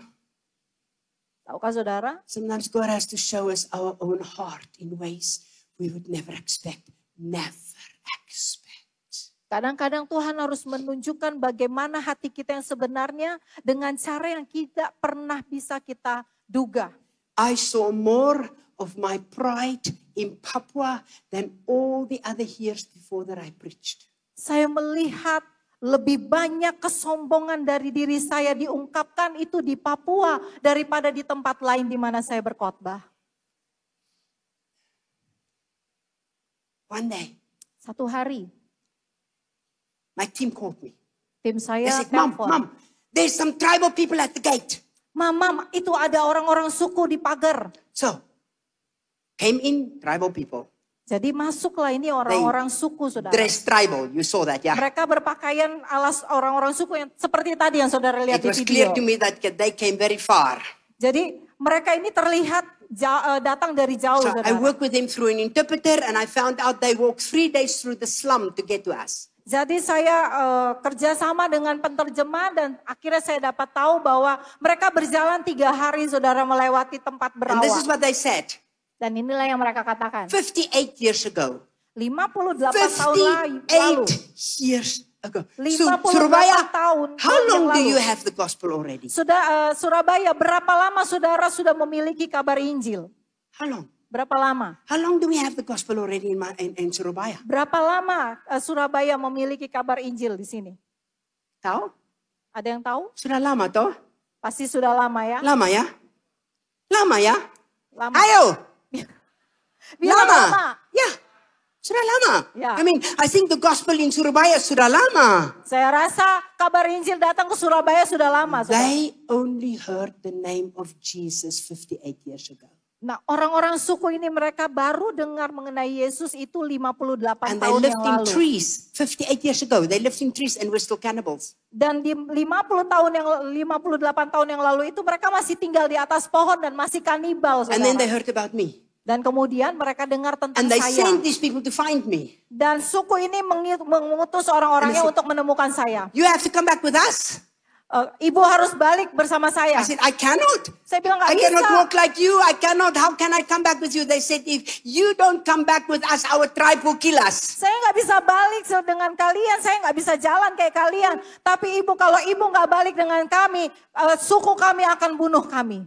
Tahukah saudara? sometimes God has to show us our own heart in ways we would never expect. Never expect. Kadang-kadang Tuhan harus menunjukkan bagaimana hati kita yang sebenarnya dengan cara yang tidak pernah bisa kita duga. I saw more of my pride in Papua than all the other years before that I preached. Saya melihat lebih banyak kesombongan dari diri saya diungkapkan itu di Papua daripada di tempat lain di mana saya berkhotbah. One day, Satu hari, my team called me. tim They saya said, Mom, telepon. there's some tribal people at the gate. Mama, itu ada orang-orang suku di pagar. So, came in tribal people. Jadi masuklah ini orang-orang suku, saudara. Dressed tribal, you saw that, yeah? Mereka berpakaian alas orang-orang suku yang seperti tadi yang saudara lihat It di was clear video. to me that they came very far. Jadi mereka ini terlihat datang dari jauh, So I saudara. worked with them through an interpreter and I found out they walked 3 days through the slum to get to us. Jadi saya kerjasama dengan penterjemah dan akhirnya saya dapat tahu bahwa mereka berjalan 3 hari, saudara, melewati tempat And this is berawak. what they said. Dan inilah yang mereka katakan. 58 years ago. 58 tahun lalu. 58 years ago. 58 Surabaya, tahun how yang long do lalu. you have the gospel already? Surabaya, berapa lama saudara sudah memiliki kabar Injil? How long? Berapa lama? How long do we have the gospel already in Surabaya? Berapa lama Surabaya memiliki kabar Injil di sini? Tahu? Ada yang tahu? Sudah lama toh? Pasti sudah lama ya. Lama ya? Lama ya? Lama. Ayo! Bilang lama. Ya, sudah lama. Ya. I mean, I think the gospel in Surabaya sudah lama. Saya rasa kabar Injil datang ke Surabaya sudah lama. Saudara. They only heard the name of Jesus 58 years ago. Nah, orang-orang suku ini mereka baru dengar mengenai Yesus itu 58 And they tahun lived yang in lalu. trees 58 years ago. They lived in trees and were still cannibals. Dan di 58 tahun yang lalu itu mereka masih tinggal di atas pohon dan masih kanibal, And then they saudara. heard about me. Dan kemudian mereka dengar tentang And they saya. sent these people to find me. Dan suku ini mengutus orang-orangnya And untuk menemukan saya. You have to come back with us. Ibu harus balik bersama saya. I said, I cannot. Saya bilang I nggak cannot bisa. walk like you. I cannot. How can I come back with you? They said, if you don't come back with us, our tribe will kill us. Saya nggak bisa balik dengan kalian, saya nggak bisa jalan kayak kalian. Tapi ibu, kalau ibu nggak balik dengan kami, suku kami akan bunuh kami.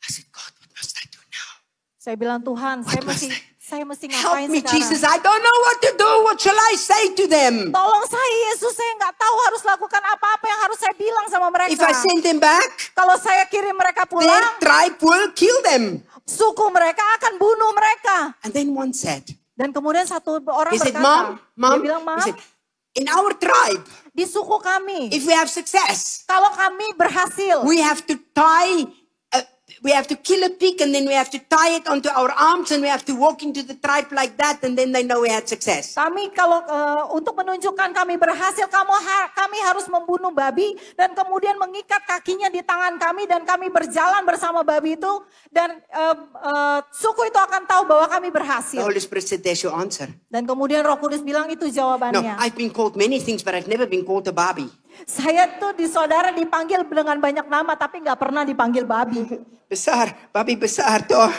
I said, God, what must I do now? Saya bilang Tuhan, saya mesti Help ngapain me, sekarang? Jesus. I don't know what to do. What shall I say to them? Tolong saya Yesus, saya nggak tahu harus lakukan apa-apa yang harus saya bilang sama mereka. If I send them back, Kalau saya kirim mereka their pulang, tribe will kill them. suku mereka akan bunuh mereka. And then one said, Dan kemudian satu orang he said, berkata, Mom, dia bilang, he Mam, said, in our tribe, di suku kami, if we have success, kalau kami berhasil, we have to tie We have to kill a pig and then we have to tie it onto our arms and we have to walk into the tribe like that and then they know we had success. Kami kalau untuk menunjukkan kami berhasil, kami harus membunuh babi dan kemudian mengikat kakinya di tangan kami dan kami berjalan bersama babi itu dan suku itu akan tahu bahwa kami The berhasil. Holy Spirit said, there's your answer. Dan kemudian Roh Kudus bilang itu No, jawabannya. I've been called many things, but I've never been called a Barbie. Saya tuh di saudara dipanggil dengan banyak nama tapi nggak pernah dipanggil babi. Besar, Barbie besar toh.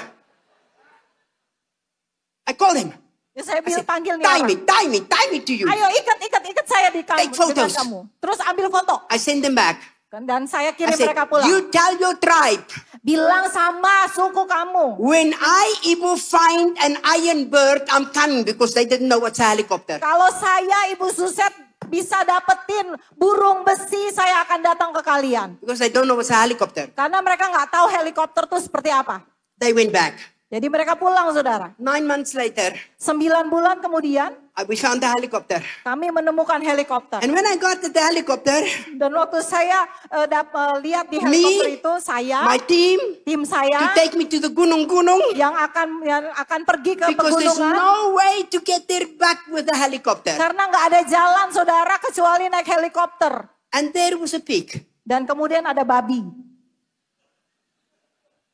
I called him. Ya, saya I bilang said, panggil nih tie orang. me to you. Ayo ikat saya di Take dengan photos. kamu. Terus ambil foto. I send them back. Dan saya I kirim said, mereka pulang. you tell your tribe, Bilang sama suku kamu. when I even find an iron bird, I'm coming because they didn't know what's a helicopter. Kalau saya Ibu Suset bisa dapetin burung besi, saya akan datang ke kalian. Because they don't know what's a helicopter. Karena mereka nggak tahu helikopter itu seperti apa. They went back. Jadi mereka pulang saudara. 9 months later, 9 bulan kemudian we found the helicopter. kami menemukan helikopter. And when I got to the helicopter, Dan waktu saya lihat di helikopter Me, itu, saya, my team, tim to saya take me to the gunung-gunung, yang akan pergi ke because there's pegunungan. no way to get there back with the helicopter. Karena nggak ada jalan saudara kecuali naik helikopter. And there was a pig. Dan kemudian ada babi.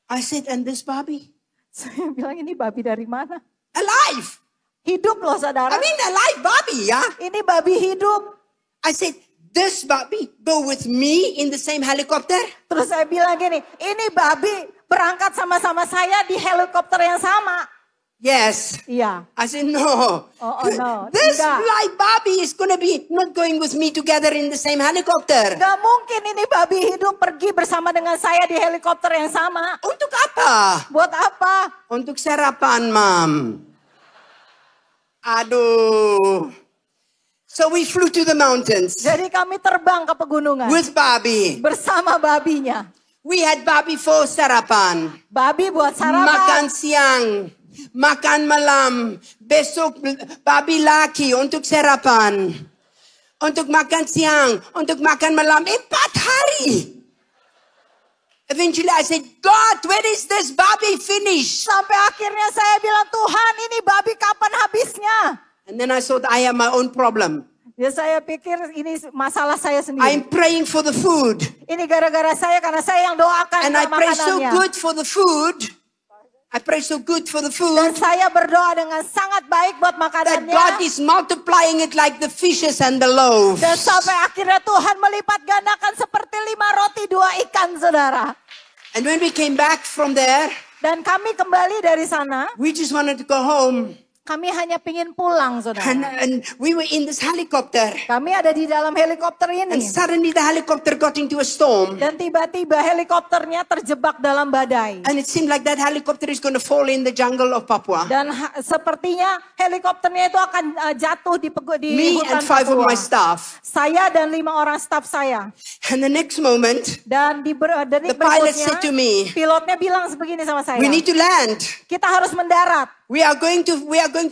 I said, and this Barbie? Saya bilang ini babi dari mana? Alive! Hidup loh saudara. I mean, alive Barbie, yeah? Ini babi hidup. I said, this Barbie go with me in the same helicopter? Terus saya bilang gini, ini babi berangkat sama-sama saya di helikopter yang sama. Yes. Iya. I said, no. No. This Tidak. live Barbie is going to be not going with me together in the same helicopter. Gak mungkin ini babi hidup pergi bersama dengan saya di helikopter yang sama. Untuk apa? Buat apa? Untuk sarapan, Mam. Aduh. So we flew to the mountains Jadi kami terbang ke pegunungan with Barbie. bersama babinya. We had Barbie for sarapan. Babi buat Makan sarapan. siang. Makan malam. Besok Barbie laki untuk sarapan. Untuk makan siang. Untuk makan malam. 4 hari. Eventually I said, God, when is this Barbie finish? Sampai akhirnya saya bilang, Tuhan ini babi kapan habisnya? And then I thought, I have my own problem. Ya saya pikir ini masalah saya sendiri. I'm praying for the food. Ini gara-gara saya karena saya yang doakan And I pray so makanannya. good for the food. I pray so good for the Dan food. saya berdoa dengan sangat baik buat That makanannya. God is multiplying it like the fishes and the loaves. Dan sampai akhirnya Tuhan melipat gandakan seperti 5 roti 2 ikan saudara. And when we came back from there, Dan kami kembali dari sana. we just wanted to go home. Kami hanya pingin pulang saudara. And we were in this helicopter. Kami ada di dalam helikopter And ini. suddenly the helicopter got into a storm. Dan tiba-tiba helikopternya terjebak dalam badai. And it seemed like that helicopter is going to fall in the jungle of Papua. Dan sepertinya helikopternya itu akan jatuh di Me hutan and 5 of Papua. my staff. Saya dan 5 orang staf saya. And the next moment, Dan di detik the pilot berikutnya, said to me, pilotnya bilang begini sama saya. we need to land. Kita harus mendarat. We are going to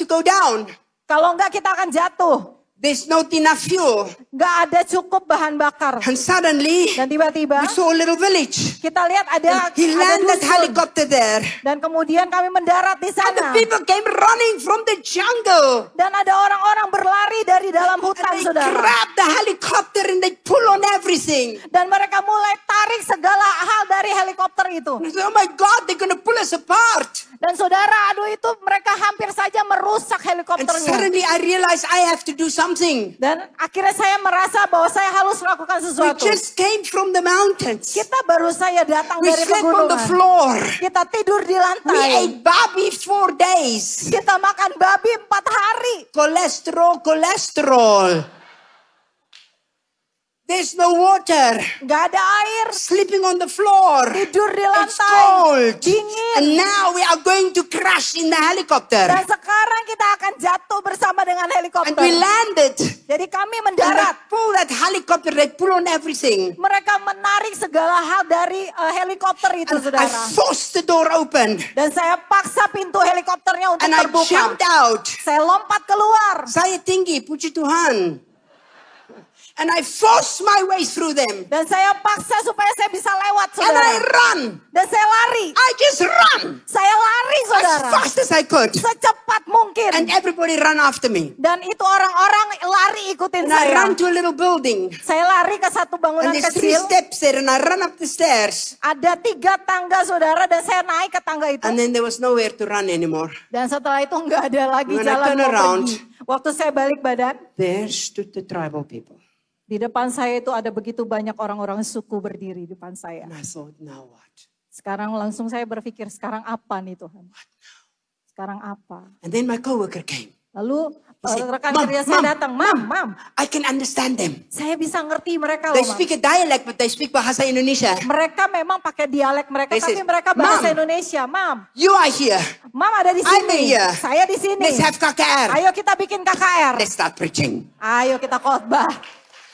go down. Kalau enggak kita akan jatuh. There's not enough fuel. Enggak ada cukup bahan bakar. And suddenly, Dan tiba-tiba we saw a little village. kita lihat ada He landed dusun. helicopter there. Dan kemudian kami mendarat di And the sana. people came running from the jungle. Dan ada orang-orang berlari dari dalam And hutan they saudara. grabbed the helicopter and they pull on everything. Dan mereka mulai tarik segala hal dari helikopter itu. And I said, oh my God, they're going to pull us apart. Dan saudara, aduh itu mereka hampir saja merusak And helikopternya. suddenly I realized I have to do something. Dan akhirnya saya merasa bahwa saya harus melakukan We sesuatu. just came from the mountains. Kita baru saja datang We dari slept on the pegunungan. floor. Kita tidur di We lantai. ate Barbie 4 days. Kita makan babi 4 hari. Cholesterol. There's no water. Gak ada air. Sleeping on the floor. Tidur di It's lantai. cold. Dingin. And now we are going to crash in the helicopter. Dan sekarang kita akan jatuh bersama dengan And helikopter. we landed. Jadi kami And they mendarat. pull that helicopter, they pull on everything. Mereka menarik segala hal dari helikopter itu, And I saudara. forced the door open. Dan saya paksa pintu helikopternya untuk And I terbuka. jumped out. Saya lompat keluar. Saya tinggi, puji Tuhan. And I force my way through them. Dan saya paksa supaya saya bisa lewat, And I saudara. run. Dan saya lari. I just run Saya lari, as saudara. fast as I could. Secepat mungkin. And everybody ran after me. Dan itu orang-orang lari ikutin And I saya. run to a little building. Saya lari ke satu And bangunan there's 3 kecil. steps there. And I run up the stairs. Ada 3 tangga, saudara. Dan saya naik ke tangga itu. And then there was nowhere to run anymore. Dan setelah itu nggak ada lagi When I jalan turn mau around, pergi. Waktu saya balik badan, there stood the tribal people. di depan saya itu ada begitu banyak orang-orang suku berdiri di depan saya. And I thought, now what? Sekarang langsung saya berpikir, sekarang apa nih Tuhan? Sekarang apa? And then my coworker came. Lalu said, rekan "Mom, kerja saya Mom, datang, Mam, I can understand them. saya bisa ngerti mereka They loh, Mam. speak a dialect, but they speak Bahasa Indonesia. Mereka memang pakai dialek mereka, They tapi said, mereka bahasa "Mom, Indonesia. Mam, You are here. Mam ada di I'm sini, here. saya di sini. Let's have KKR. Ayo kita bikin KKR. Let's start preaching. Ayo kita khotbah.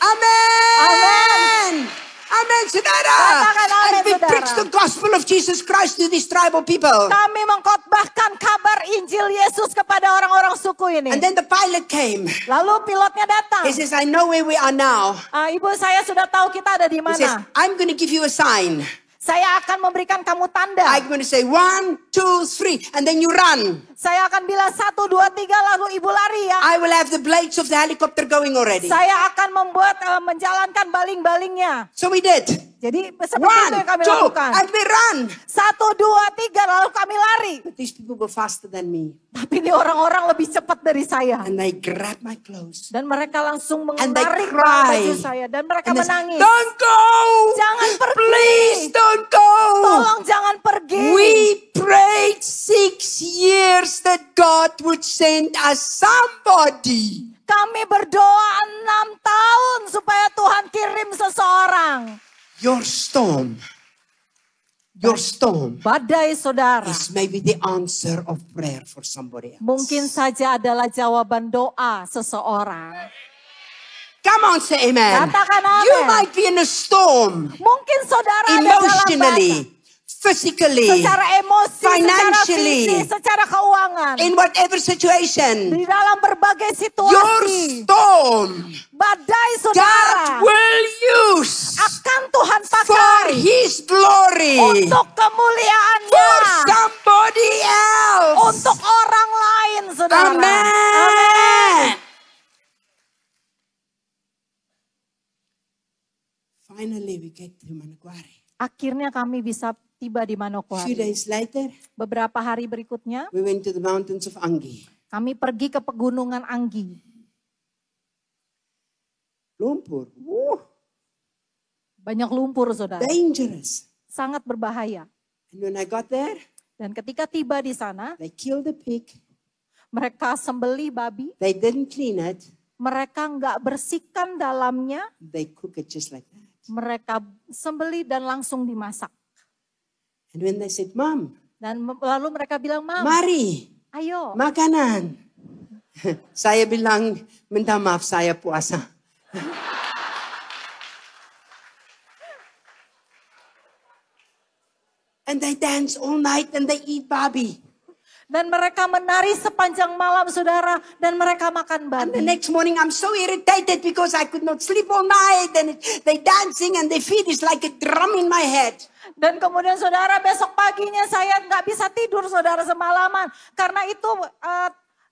Amen. Amen, saudara. Katakan amen, And we saudara. preach the gospel of Jesus Christ to these tribal people. Kami mengkhotbahkan kabar Injil Yesus kepada orang-orang suku ini. And then the pilot came. Lalu pilotnya datang. He says, I know where we are now. Ibu saya sudah tahu kita ada di He says, mana. I'm going to give you a sign. Saya akan memberikan kamu tanda. I'm going to say 1, 2, 3, and then you run. Saya akan bilang 1, 2, 3 lalu ibu lari ya. I will have the blades of the helicopter going already. Saya akan menjalankan baling-balingnya. So we did. Jadi seperti itu 1, yang kami 2, lakukan. and we run. 1, 2, 3 lalu kami lari. But these people were faster than me. Tapi ini orang-orang lebih cepat dari saya. And they grabbed my clothes. Dan mereka langsung And they menarik cry. baju saya. Dan mereka And they said, menangis. don't go. Jangan pergi. Please don't go. Tolong jangan pergi. We prayed 6 years that God would send us somebody. Kami berdoa 6 tahun supaya Tuhan kirim seseorang. Your storm Badai saudara. is maybe the answer of prayer for somebody else. Mungkin saja adalah jawaban doa seseorang. Come on, say amen. Katakan amen. You might be in a storm Mungkin saudara ada dalam emotionally, physically, secara emosi, financially, secara fisik, secara keuangan. in whatever situation. Di dalam berbagai Your situasi. storm, Badai God saudara will use akan Tuhan for pakai His glory, untuk kemuliaannya. for somebody else. Untuk orang lain saudara. Amen. Finally, we get to Manokwari. Akhirnya kami bisa tiba di A few Manokwari. days later, Beberapa hari berikutnya we went to the mountains of Angi. kami pergi ke pegunungan Anggi. Lumpur. Banyak lumpur saudara. Dangerous. Sangat berbahaya. And when I got there, Dan ketika tiba di sana, they killed the pig. mereka sembelih babi. They didn't clean it. Mereka nggak bersihkan dalamnya. They cook it just like that. Mereka sembelih dan langsung dimasak. And when they said, Mom, Dan lalu mereka bilang, Mam, mari, ayo. makanan. Saya bilang, minta maaf saya puasa. And they dance all night and they eat babi. Dan mereka menari sepanjang malam saudara. Dan mereka makan And the babi. next morning I'm so irritated because I could not sleep all night. And they dancing and their feet is like a drum in my head. Dan kemudian saudara besok paginya saya nggak bisa tidur saudara semalaman. Karena itu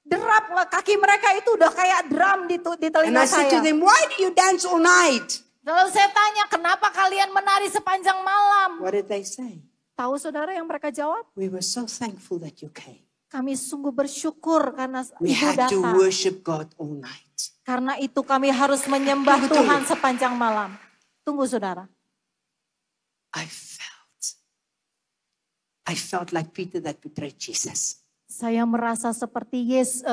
derap kaki mereka itu udah kayak drum di And telinga I said to saya. them, why do you dance all night? Lalu saya tanya kenapa kalian menari sepanjang malam? What did they say? Tahu saudara yang mereka jawab? We were so thankful that you came. Kami sungguh bersyukur karena We ibu had to datang. worship God all night. Karena itu kami harus menyembah Tunggu, Tuhan tunggu. sepanjang malam. Tunggu saudara. I felt like Peter that betrayed Jesus. Saya merasa seperti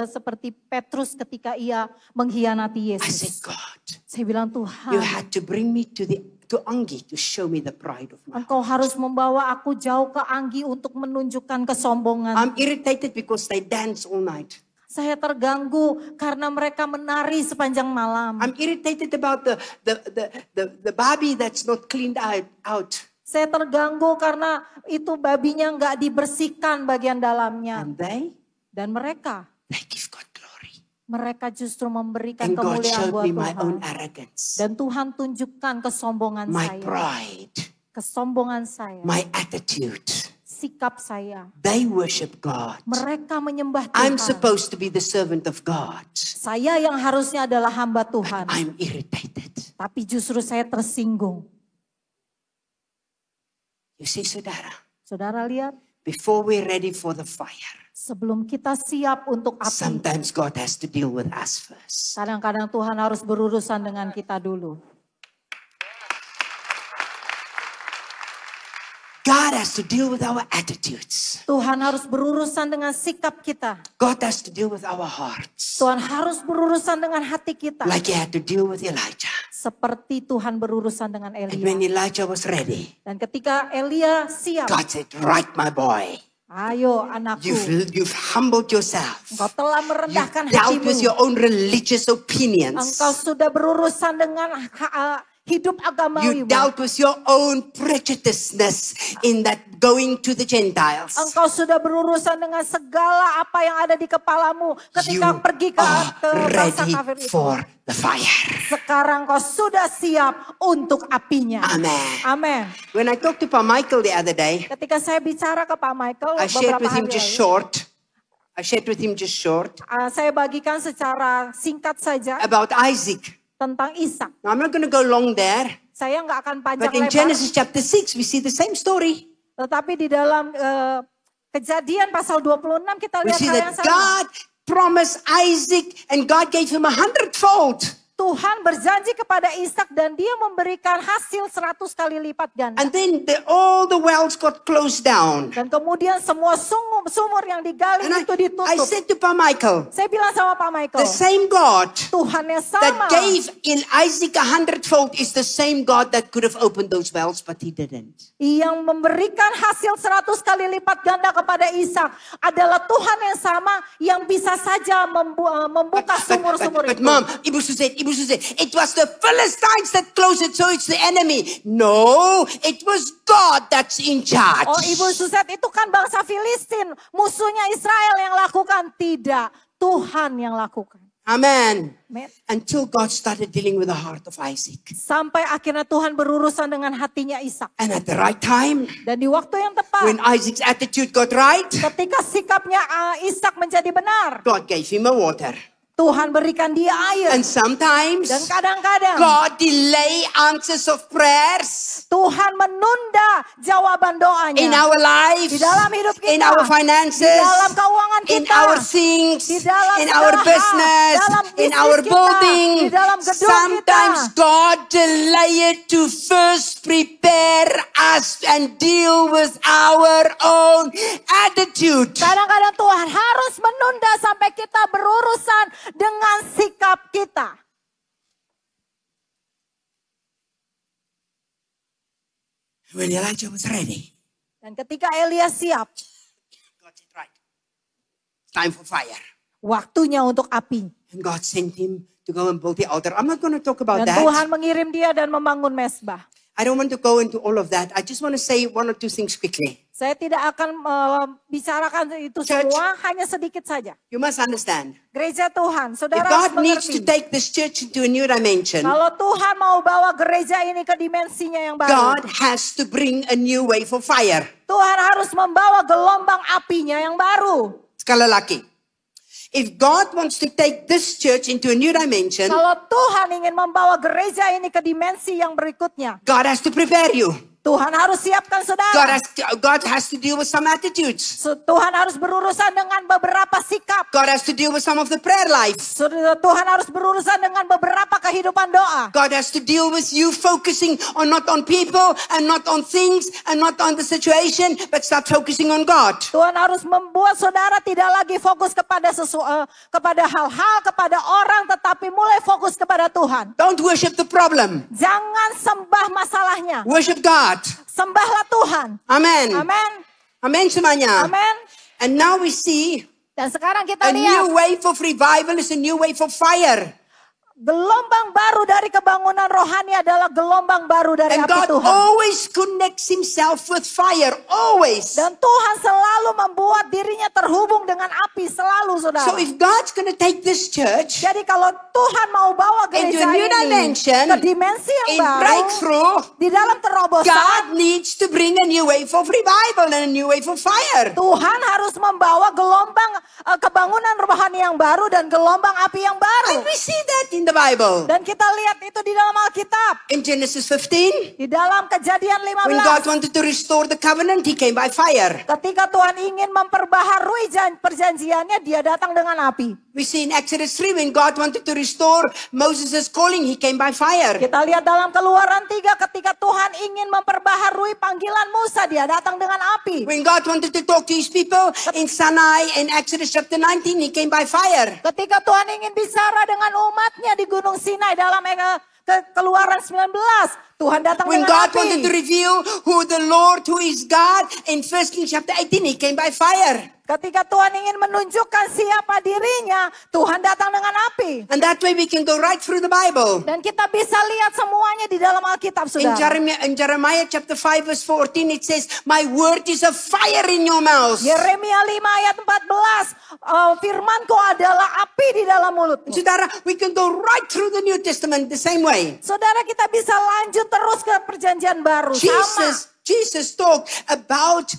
seperti Petrus ketika ia mengkhianati I said, Yesus. God, Saya bilang you Tuhan, had to bring me to Angi to show me the pride of my heart. Engkau harus membawa aku jauh ke Anggi untuk menunjukkan kesombongan. I'm irritated because they dance all night. Saya terganggu karena mereka menari sepanjang malam. I'm irritated about the baby that's not cleaned out. Saya terganggu karena itu babinya nggak dibersihkan bagian dalamnya. And Dan mereka they give God glory. Mereka justru memberikan And God kemuliaan showed buat me my own Tuhan. arrogance, Dan Tuhan tunjukkan kesombongan my saya. pride, Kesombongan saya. my attitude. Sikap saya. They worship God. Mereka menyembah I'm Tuhan. supposed to be the servant of God. Saya yang harusnya adalah hamba Tuhan. I'm irritated. Tapi justru saya tersinggung. You see, saudara, Saudara lihat, before we're ready for the fire, sebelum kita siap untuk api, sometimes God has to deal with us first. kadang-kadang Tuhan harus berurusan dengan kita dulu. God has to deal with our attitudes. Tuhan harus berurusan dengan sikap kita. God has to deal with our hearts. Tuhan harus berurusan dengan hati kita. Like he had to deal with Elijah. Seperti Tuhan berurusan dengan And when Elia. Elijah was ready, Dan ketika Elia siap, God said, right, my boy. ayo anakku, You've humbled yourself. engkau telah You've merendahkan dealt with your hatimu. own religious opinions. Engkau sudah berurusan dengan hidup You agamawimu. dealt with your own prejudiceness in that going to the Gentiles. Engkau sudah berurusan dengan segala apa yang ada di kepalamu You ketika pergi ke bangsa ready kafir itu. for the fire. Sekarang kau sudah siap untuk apinya. Amen. Amin. When I talked to Pa Michael the other day, Ketika saya bicara ke Pak Michael I shared beberapa with him hari just lalu, short. I shared with him just short saya bagikan secara singkat saja about Isaac. tentang Ishak. Now, I'm not going to go long there, Saya nggak akan panjang but in lebar, Genesis chapter 6, we see the same story. tetapi di dalam Kejadian pasal 26 kita We lihat see hal yang that sama. God promised Isaac and God gave him 100-fold. Tuhan berjanji kepada Ishak dan dia memberikan hasil 100 kali lipat ganda. And then all the wells got closed down. Dan kemudian semua sumur yang digali And itu I ditutup. said to Pa Michael, Saya bilang sama Pak Michael, the same God Tuhan yang that sama gave in Isaac 100-fold is the same God that could have opened those wells, but he didn't. yang memberikan hasil 100 kali lipat ganda kepada Ishak adalah Tuhan yang sama yang bisa saja membuka sumur-sumur But itu. Mom, Ibu Suzette, it was the Philistines that closed it, so it's the enemy. No, it was God that's in charge. Oh, Ibu Suset, itu kan bangsa Filistin, musuhnya Israel yang lakukan. Tidak, Tuhan yang lakukan. Amen. Amen. Until God started dealing with the heart of Isaac. Sampai akhirnya Tuhan berurusan dengan hatinya Ishak. And at the right time, Dan di waktu yang tepat, when Isaac's attitude got right, ketika sikapnya Ishak menjadi benar, God gave him a water. Tuhan berikan dia air. And sometimes Dan kadang-kadang God delay answers of prayers Tuhan menunda jawaban doanya. in our lives, Di dalam hidup kita, in our finances, di dalam keuangan in kita, our things, di dalam in our segala hal, business, dalam in bisnis our kita, building. di dalam gedung Sometimes kita. God delay it to first prepare us and deal with our own attitude. Kadang-kadang Tuhan harus menunda sampai kita berurusan dengan sikap kita. When Elijah was ready, Dan ketika Elia siap, God said, right, time for fire. waktunya untuk api. And God sent him to go and build the altar. I'm not going to talk about Dan that. Tuhan mengirim dia dan membangun mesbah. I don't want to go into all of that. I just want to say one or two things quickly. Saya tidak akan bicarakan itu Church. semua, hanya sedikit saja. You must understand. Gereja Tuhan, If saudara harus God needs to mengerti. take this church into a new dimension, Kalau Tuhan mau bawa gereja ini ke dimensinya yang baru, God has to bring a new way for fire. Tuhan harus membawa gelombang apinya yang baru. Sekali lagi. If God wants to take this church into a new dimension, Kalau Tuhan ingin membawa gereja ini ke dimensi yang berikutnya, God has to prepare you. Tuhan harus siapkan saudara. God has to deal with some attitudes. Tuhan harus berurusan dengan beberapa sikap. God has to deal with some of the prayer life. Tuhan harus berurusan dengan beberapa kehidupan doa. God has to deal with you focusing on not on people and not on things and not on the situation, but start focusing on God. Tuhan harus membuat saudara tidak lagi fokus kepada kepada hal-hal, kepada orang, tetapi mulai fokus kepada Tuhan. Don't worship the problem. Jangan sembah masalahnya. Worship God. Sembahlah Tuhan. Amen. Amin. Amen semuanya. Amin. And now we see Dan sekarang a kita lihat new wave of revival is a new wave of fire. Gelombang baru dari kebangunan rohani adalah gelombang baru dari And api God Tuhan. always connects himself with fire. Always. Dan Tuhan selalu membuat dirinya terhubung dengan api selalu, saudara. So if God's going to take this church Jadi kalau Tuhan mau bawa into gereja a new ini dimension, ke dimensi yang in baru, breakthrough, di dalam terobosan, God needs to bring a new wave of revival and a new wave of fire. Tuhan harus membawa gelombang kebangunan rohani yang baru dan gelombang api yang baru. And we see that in the Bible. Dan kita lihat itu di dalam Alkitab. In Genesis 15, Di dalam Kejadian when God 15. wanted to restore the covenant, he came by fire. Ketika Tuhan ingin memperbaharui perjanjiannya, dia datang dengan api. We see in Exodus 3, when God wanted to restore Moses' calling, he came by fire. Kita lihat dalam Keluaran 3 ketika Tuhan ingin memperbaharui panggilan Musa, dia datang dengan api. When God wanted to talk to his people in Sinai, in Exodus chapter 19, he came by fire. Ketika Tuhan ingin bicara dengan umatnya di Gunung Sinai dalam Keluaran 19, Tuhan datang When dengan God api. wanted to reveal who the Lord, who is God, in 1 Kings chapter 18, he came by fire. Ketika Tuhan ingin menunjukkan siapa dirinya, Tuhan datang dengan api. And that way we can go right through the Bible. Dan kita bisa lihat semuanya di dalam Alkitab, In saudara. Jeremiah chapter 5 verse 14, it says, my word is a fire in your mouth. Yeremia 5 ayat 14, firmanku adalah api di dalam mulutmu. Saudara, we can go right through the New Testament the same way. Saudara, kita bisa lanjut terus ke perjanjian baru. Sama. Jesus talked about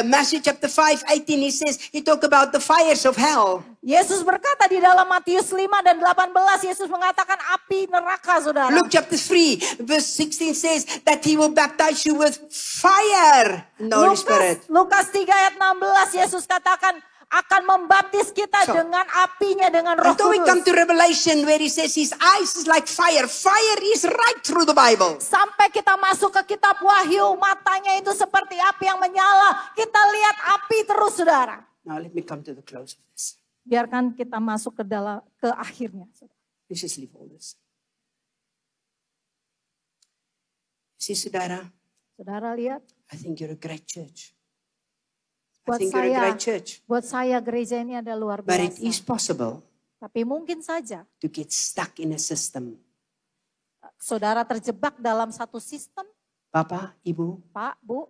Matthew chapter 5, 18, he talked about the fires of hell. Yesus berkata di dalam Matius 5 dan 18, Yesus mengatakan api neraka, saudara. Luke chapter 3, verse 16 says that he will baptize you with fire in the Holy Spirit. Lukas 3 ayat 16, Yesus katakan akan membaptis kita So, dengan apinya, dengan Roh Until we come Kudus. to Revelation where he says his eyes is like fire. Fire is right through the Bible. Sampai kita masuk ke kitab Wahyu, matanya itu seperti api yang menyala. Kita lihat api terus, saudara. Now let me come to the close of this. Biarkan kita masuk ke akhirnya. Let's just leave all this. See, saudara, Saudara lihat, I think you're a great church. I buat think you're a saya, great church. buat saya gereja ini ada luar But it is biasa. possible Tapi mungkin saja to get stuck in a system. saudara terjebak dalam satu sistem, Papa, Ibu, Pak, Bu.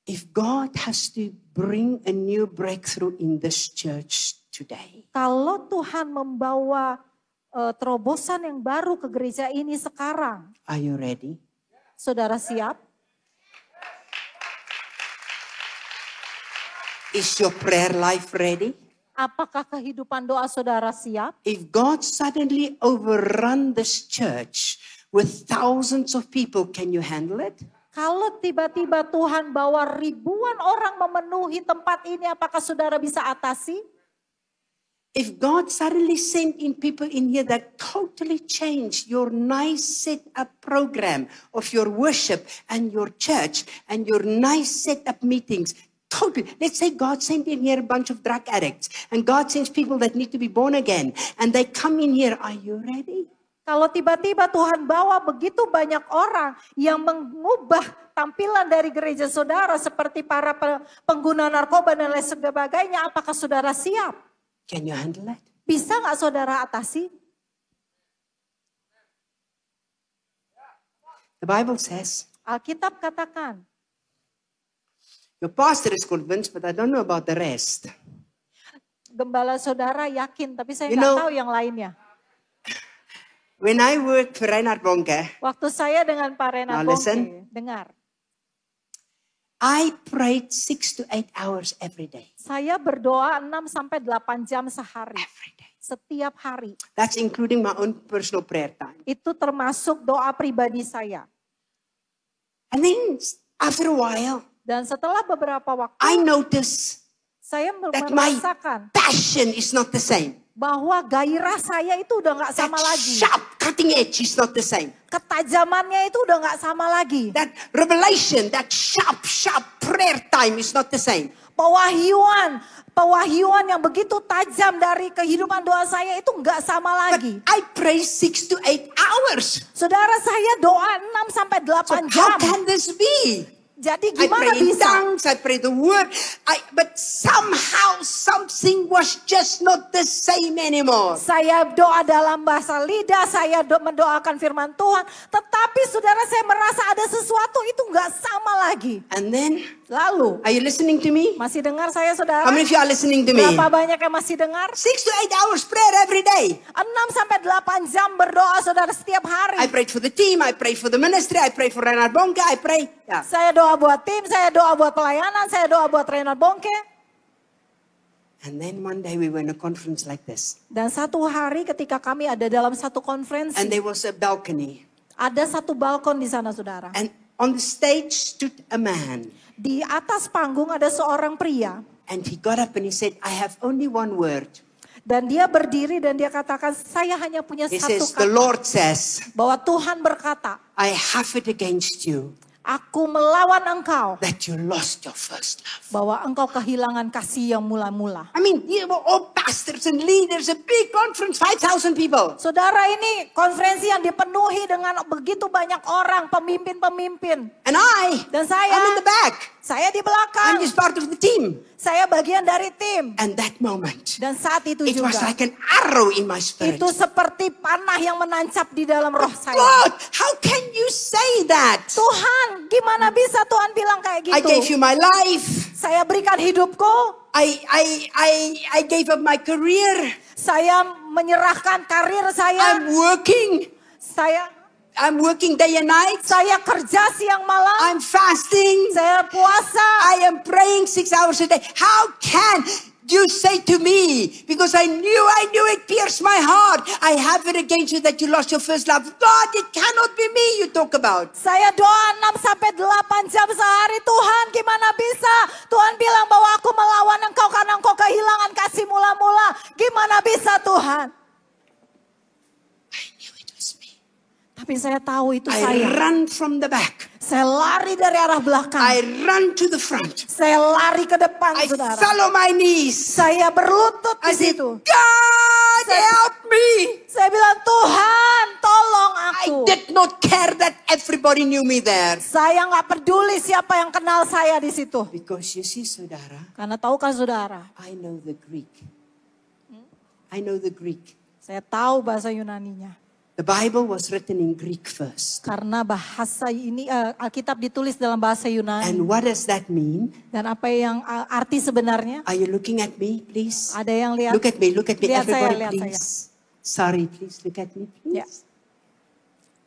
if God has to bring a new breakthrough in this church today, Kalau Tuhan membawa terobosan yang baru ke gereja ini sekarang, are you ready? saudara siap? Is your prayer life ready? Apakah kehidupan doa saudara siap? If God suddenly overrun this church with thousands of people, can you handle it? Kalau tiba-tiba Tuhan bawa ribuan orang memenuhi tempat ini, apakah saudara bisa atasi? If God suddenly sent in people in here that totally changed your nice set up program of your worship and your church and your nice set up meetings, totally. Let's say God sent in here a bunch of drug addicts and God sends people that need to be born again and they come in here. Are you ready? Kalau tiba-tiba Tuhan bawa begitu banyak orang yang mengubah tampilan dari gereja saudara seperti para pengguna narkoba dan lain sebagainya, apakah saudara siap? Can you handle it? Bisa nggak saudara atasi? The Bible says, Alkitab katakan, your pastor is convinced, but I don't know about the rest. gembala saudara yakin, tapi saya You nggak know- tahu yang lainnya. When I worked for Reinhard Bonke, Waktu saya dengan Pak Rena Now Bongke, listen. dengar, I prayed 6 to 8 hours every day. saya berdoa 6-8 jam sehari, Every day. setiap hari. That's including my own personal prayer time. Itu termasuk doa pribadi saya. And then after a while, Dan setelah beberapa waktu, I noticed saya that my merasakan passion is not the same. bahwa gairah saya itu udah nggak sama That lagi. sharp cutting edge is not the same. Ketajamannya itu udah nggak sama lagi. That revelation, that sharp prayer time is not the same. Pewahyuan yang begitu tajam dari kehidupan doa saya itu nggak sama But lagi. I pray 6 to 8 hours. Saudara, saya doa 6-8 So jam. how can this be? Jadi I gimana pray in bisa? tongues, I pray the word. But somehow something was just not the same anymore. Saya doa dalam bahasa lidah, saya mendoakan firman Tuhan. Tetapi saudara, saya merasa ada sesuatu itu nggak sama lagi. And then, Lalu, are you listening to me? masih dengar saya saudara? How many of you are listening to me? Berapa banyak yang masih dengar? 6 to 8 hours prayer every day. 6-8 jam berdoa saudara setiap hari. I prayed for the team, I prayed for the ministry, I prayed for Reinhard Bonke, I pray. Yeah. Saya doa buat tim, saya doa buat pelayanan, saya doa buat Reinhard Bonke. And then one day we were in a conference like this. Dan satu hari ketika kami ada dalam satu konferensi, And there was a balcony. ada satu balkon di sana saudara. And on the stage stood a man. Di atas panggung ada seorang pria. And he got up and he said, I have only one word. Dan dia berdiri dan dia katakan, saya hanya punya He satu says, the kata. Lord says, Bahwa Tuhan berkata, I have it against you aku melawan engkau. that you lost your first love. Bahwa engkau kehilangan kasih yang mula-mula. I mean, you were all pastors and leaders, a big conference, 5,000 people. Saudara, ini konferensi yang dipenuhi dengan begitu banyak orang, pemimpin-pemimpin. And Dan I'm in the back. saya di I'm belakang. just part of the team. Saya bagian dari tim. And that moment, Dan saat itu it was juga, like an arrow in my spirit. itu seperti panah yang menancap di dalam roh saya. God, how can you say that? Tuhan, gimana bisa Tuhan bilang kayak I gave gitu? you my life. Saya berikan hidupku. I gave up my career. Saya menyerahkan karir saya. I'm working day and night. Saya kerja siang malam. I'm fasting. Saya puasa. I am praying 6 hours a day. How can you say to me, because I knew it pierced my heart, I have it against you that you lost your first love. God, it cannot be me you talk about. Saya doa 6-8 jam sehari. Tuhan, gimana bisa? Tuhan bilang bahwa aku melawan engkau karena engkau kehilangan kasih mula-mula. Gimana bisa Tuhan? I knew it was me. Tapi saya tahu itu I saya. run from the back. Saya lari dari arah belakang. I run to the front. Saya lari ke depan, I saudara. fell on my knees. Saya berlutut I di said, situ. God, help me. Saya bilang, Tuhan, tolong I aku. did not care that everybody knew me there. Saya nggak peduli siapa yang kenal saya di situ. Because you see, saudara, Karena tahukah saudara, I know the Greek. I know the Greek. saya tahu bahasa Yunaninya. The Bible was written in Greek first. Karena bahasa ini, Alkitab ditulis dalam bahasa Yunani. And what does that mean? Dan apa yang arti sebenarnya? Are you looking at me, please? Ada yang lihat? Look at me, Lihat saya, everybody, lihat please. Sorry, please look at me, please. Ya.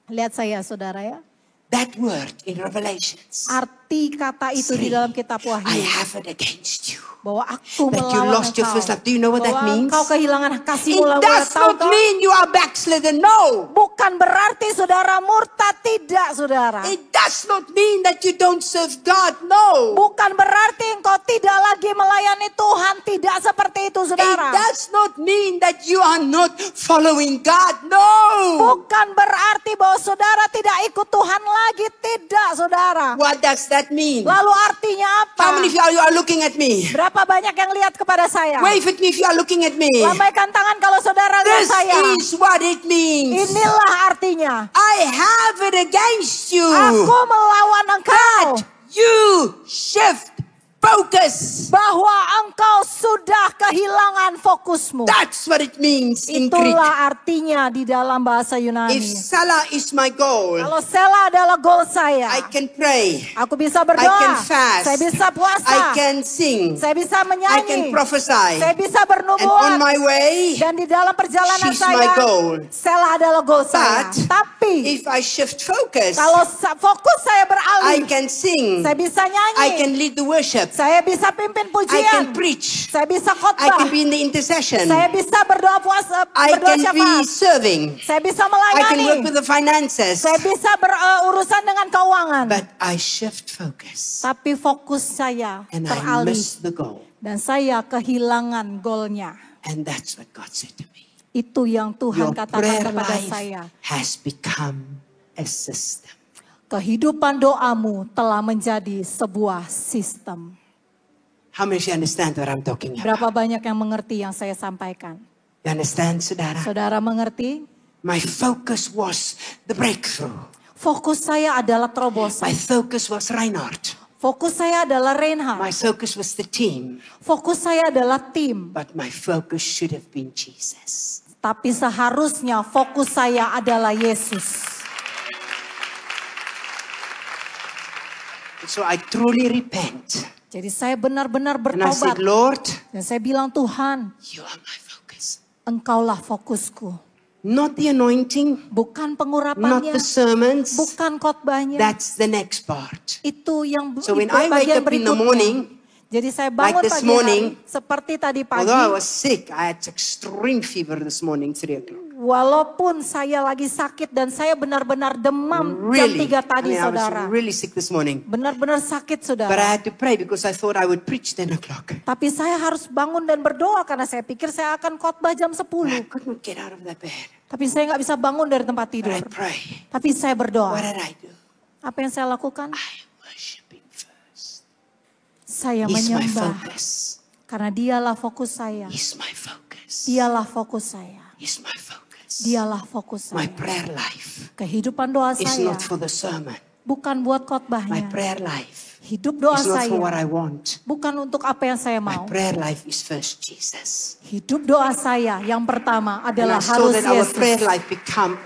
Lihat saya, saudara ya. That word in Revelations, Arti kata itu di dalam kitab I Wahyu. have it against you. Bahwa aku That you melawan lost your engkau. first love. Do you know what that Bahwa means? engkau kehilangan kasih It mula-mula. does Tahu not kau? mean you are backslidden, no. Bukan berarti saudara murtad, tidak saudara. It does not mean that you don't serve God, no. Bukan berarti engkau tidak lagi melayani Tuhan, tidak seperti itu It saudara. does not mean that you are not following God, no. Bukan berarti bahwa saudara tidak ikut Tuhan lagi, tidak saudara. What does that mean? Lalu artinya apa? How many of you are looking at me? Berapa banyak yang lihat kepada saya? Wave at me if you are looking at me. Lambaikan tangan kalau saudara lihat This saya. is what it means. Inilah artinya. I have it against you Aku melawan engkau. that you shift focus. Bahwa engkau sudah kehilangan fokusmu. That's what it means in Greek. Itulah artinya di dalam bahasa If Yunani. Salah is my goal, Kalau Sela adalah goal saya. I can pray, Aku bisa I berdoa. can fast, Saya bisa puasa. I can sing, Saya bisa I can menyanyi. prophesy. Saya bisa And on bernubuat. my way, Dan di dalam perjalanan she's my saya, goal. Sela adalah goal saya. But Tapi if I shift focus, kalau fokus saya I beralih, can sing, saya bisa I nyanyi. can lead the worship, Saya bisa pimpin I can pujian. preach, Saya bisa I khotbah. can be in the intercession, Saya bisa berdoa puasa, I berdoa can be syafaat. serving, Saya bisa I can work melayani. with the finances. Saya bisa berurusan dengan keuangan. But I shift focus Tapi fokus saya and I teralih. miss the goal. Dan saya kehilangan golnya. And that's what God said to me. Itu yang Tuhan Your katakan prayer kepada life saya. has become a system. Kehidupan doamu telah menjadi sebuah sistem. How many of you understand what I'm talking about? Berapa banyak yang mengerti yang saya sampaikan? You understand, saudara? Saudara mengerti? My focus was the breakthrough. Fokus saya adalah My terobosan. focus was Reinhard. Fokus saya adalah Reinhard. My focus was the team. Fokus saya adalah tim. But my focus should have been Jesus. Tapi seharusnya fokus saya adalah Yesus. So I truly repent. Jadi saya benar-benar And I said, bertobat. Lord, Dan saya bilang, Tuhan, you are my focus. Engkaulah fokusku. Not the anointing, Bukan not pengurapannya, the sermons. bukan khotbahnya. That's the next part. Itu yang So when itu I wake bagian up in the berikutnya. morning, Jadi saya bangun like this pagi morning, hari, seperti tadi pagi. although I was sick, I had extreme fever this morning, 3 o'clock. Walaupun saya lagi sakit dan saya benar-benar demam Really, jam 3 tadi, I saudara. was really sick this morning. Benar-benar sakit, But saudara. I had to pray because I thought I would preach 10 o'clock. Tapi saya harus bangun dan berdoa karena saya pikir saya akan khotbah jam I 10. could not get out of that bed. Tapi saya nggak bisa bangun dari tempat But tidur. I pray. Tapi saya What berdoa. did I do? Apa yang saya lakukan? I worship Him first. Saya He's my menyembah. focus. Karena dialah fokus saya. He's my focus. Dialah fokus saya. He's my focus. Dialah fokus My saya. prayer life Kehidupan doa is saya not for the sermon. bukan buat My khotbahnya. prayer life Hidup doa is not for what saya I want. bukan untuk apa yang saya My mau. prayer life is first Jesus. Hidup doa saya yang pertama And I adalah saw harus that our prayer Yesus. life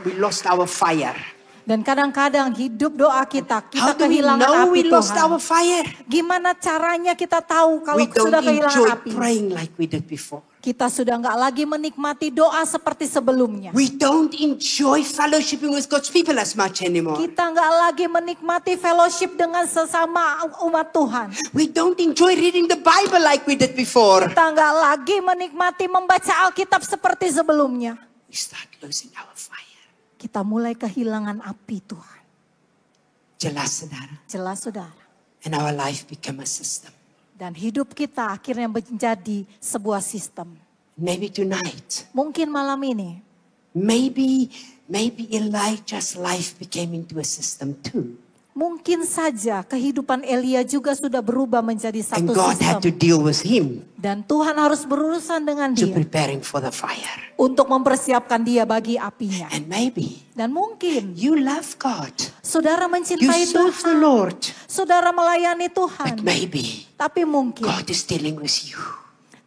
we lost our fire. Dan kadang-kadang hidup doa kita How do we kehilangan know api we lost Tuhan. our fire? Gimana caranya kita tahu kalau We don't sudah kehilangan enjoy api? praying like we did before. Kita sudah nggak lagi menikmati doa seperti sebelumnya. We don't enjoy fellowshipping with God's people as much anymore. Kita nggak lagi menikmati fellowship dengan sesama umat Tuhan. We don't enjoy reading the Bible like we did before. Kita nggak lagi menikmati membaca Alkitab seperti sebelumnya. We start losing our fire. Kita mulai kehilangan api Tuhan. Jelas, saudara. Jelas saudara. And our life become a system. Dan hidup kita akhirnya menjadi sebuah sistem. Maybe tonight, Mungkin malam ini. maybe Elijah's life became into a system too. Mungkin saja kehidupan Elia juga sudah berubah menjadi And satu God had to sistem. deal with him Dan Tuhan harus berurusan dengan to dia. preparing for the fire. Untuk mempersiapkan dia bagi apinya. And maybe Dan mungkin you love God. saudara You mencintai serve the Tuhan. Lord. Saudara melayani Tuhan. But maybe Tapi mungkin God is dealing with you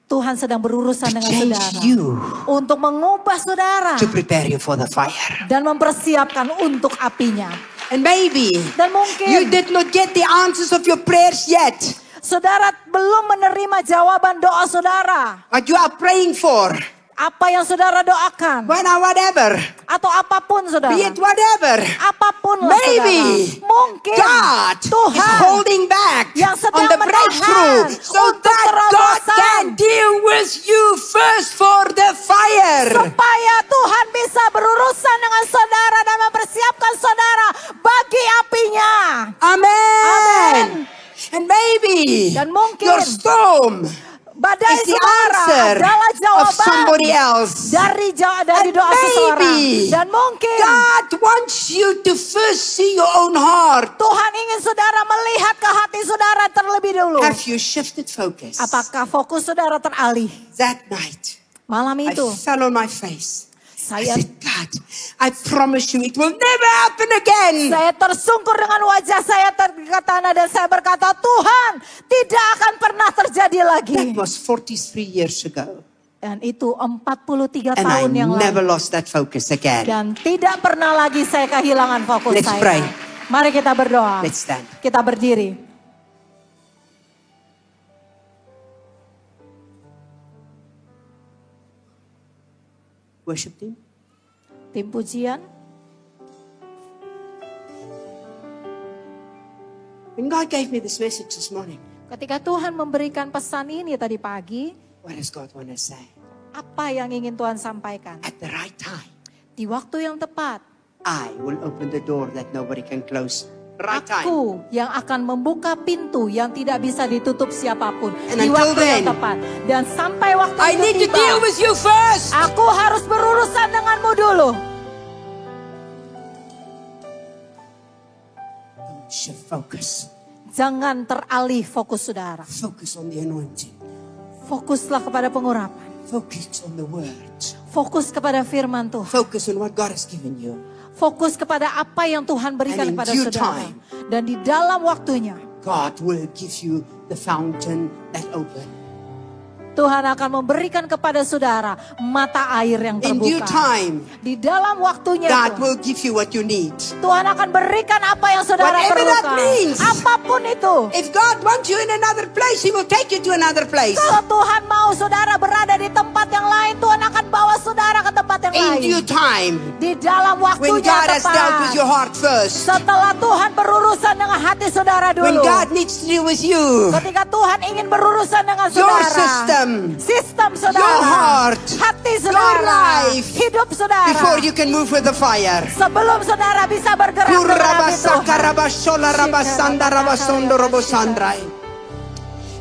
Tuhan sedang berurusan to dengan change saudara. you Untuk mengubah saudara. to prepare you for the fire. Dan mempersiapkan untuk apinya. And maybe Dan you mungkin did not get the answers of your prayers yet. saudara belum menerima jawaban doa saudara. What you are praying for. Apa yang saudara doakan. Whatever. Atau apapun saudara. Be it whatever. Apapun lah Maybe saudara. Mungkin God is Tuhan holding back yang sedang on the breakthrough menahan so untuk that God terobosan. can deal with you first for the fire. supaya Tuhan bisa berurusan dengan saudara dan mempersiapkan saudara bagi apinya. Amen. Amen. And maybe Dan mungkin your storm Badai is the saudara answer adalah of jawaban somebody else. dari And doa seseorang. maybe Dan mungkin God wants you to first see your own heart. Tuhan ingin saudara melihat ke hati saudara terlebih dulu. Have you shifted focus? Apakah fokus saudara teralih? That night, Malam I itu fell on my face. I saya said, God, I promise you it will never happen again. Saya tersungkur dengan wajah saya ke tanah dan saya berkata, Tuhan, tidak akan pernah terjadi That lagi. was 43 years ago. Dan itu 43 And I tahun yang never lalu. lost that focus again. Dan tidak pernah lagi saya kehilangan fokus Let's saya. pray. Mari kita berdoa. Let's stand. Kita berdiri. Worship team. Tim pujian. When God gave me this message this morning, Ketika Tuhan memberikan pesan ini tadi pagi, what does God want to say? apa yang ingin Tuhan sampaikan? At the right time, Di waktu yang tepat, I will open the door that nobody can close. Right time. Aku yang akan membuka pintu yang tidak bisa ditutup siapapun. And Di until waktu yang then, tepat. Dan sampai waktu I itu need to tiba, deal with you first. aku harus berurusan denganmu dulu. Don't shift focus. Jangan teralih fokus saudara. Focus on the anointing. Fokuslah kepada pengurapan. Focus on the word. Fokus kepada firman Tuhan. Focus on what God has given you. Fokus kepada apa yang Tuhan berikan And in kepada due saudara. time, Dan di dalam waktunya, God will give you the fountain that open. Tuhan akan memberikan kepada saudara mata air yang In due terbuka. time, Di dalam waktunya God Tuhan, will give you what you need. Tuhan akan berikan apa yang saudara Whatever that perlukan. means. Apapun itu. If God wants you in another place, He will take you to another place. Kalau Tuhan mau saudara berada di tempat yang lain, Tuhan akan bawa saudara ke tempat yang In lain. due time, Di dalam when waktunya God has dealt with your tepat. heart first, Setelah Tuhan berurusan dengan hati saudara when dulu. God needs to deal with you, Ketika Tuhan ingin berurusan dengan your saudara. Sistem saudara. your heart, Hati your saudara. life, Hidup saudara. before you can move with the fire. Sebelum saudara bisa bergerak dengan api Tuhan.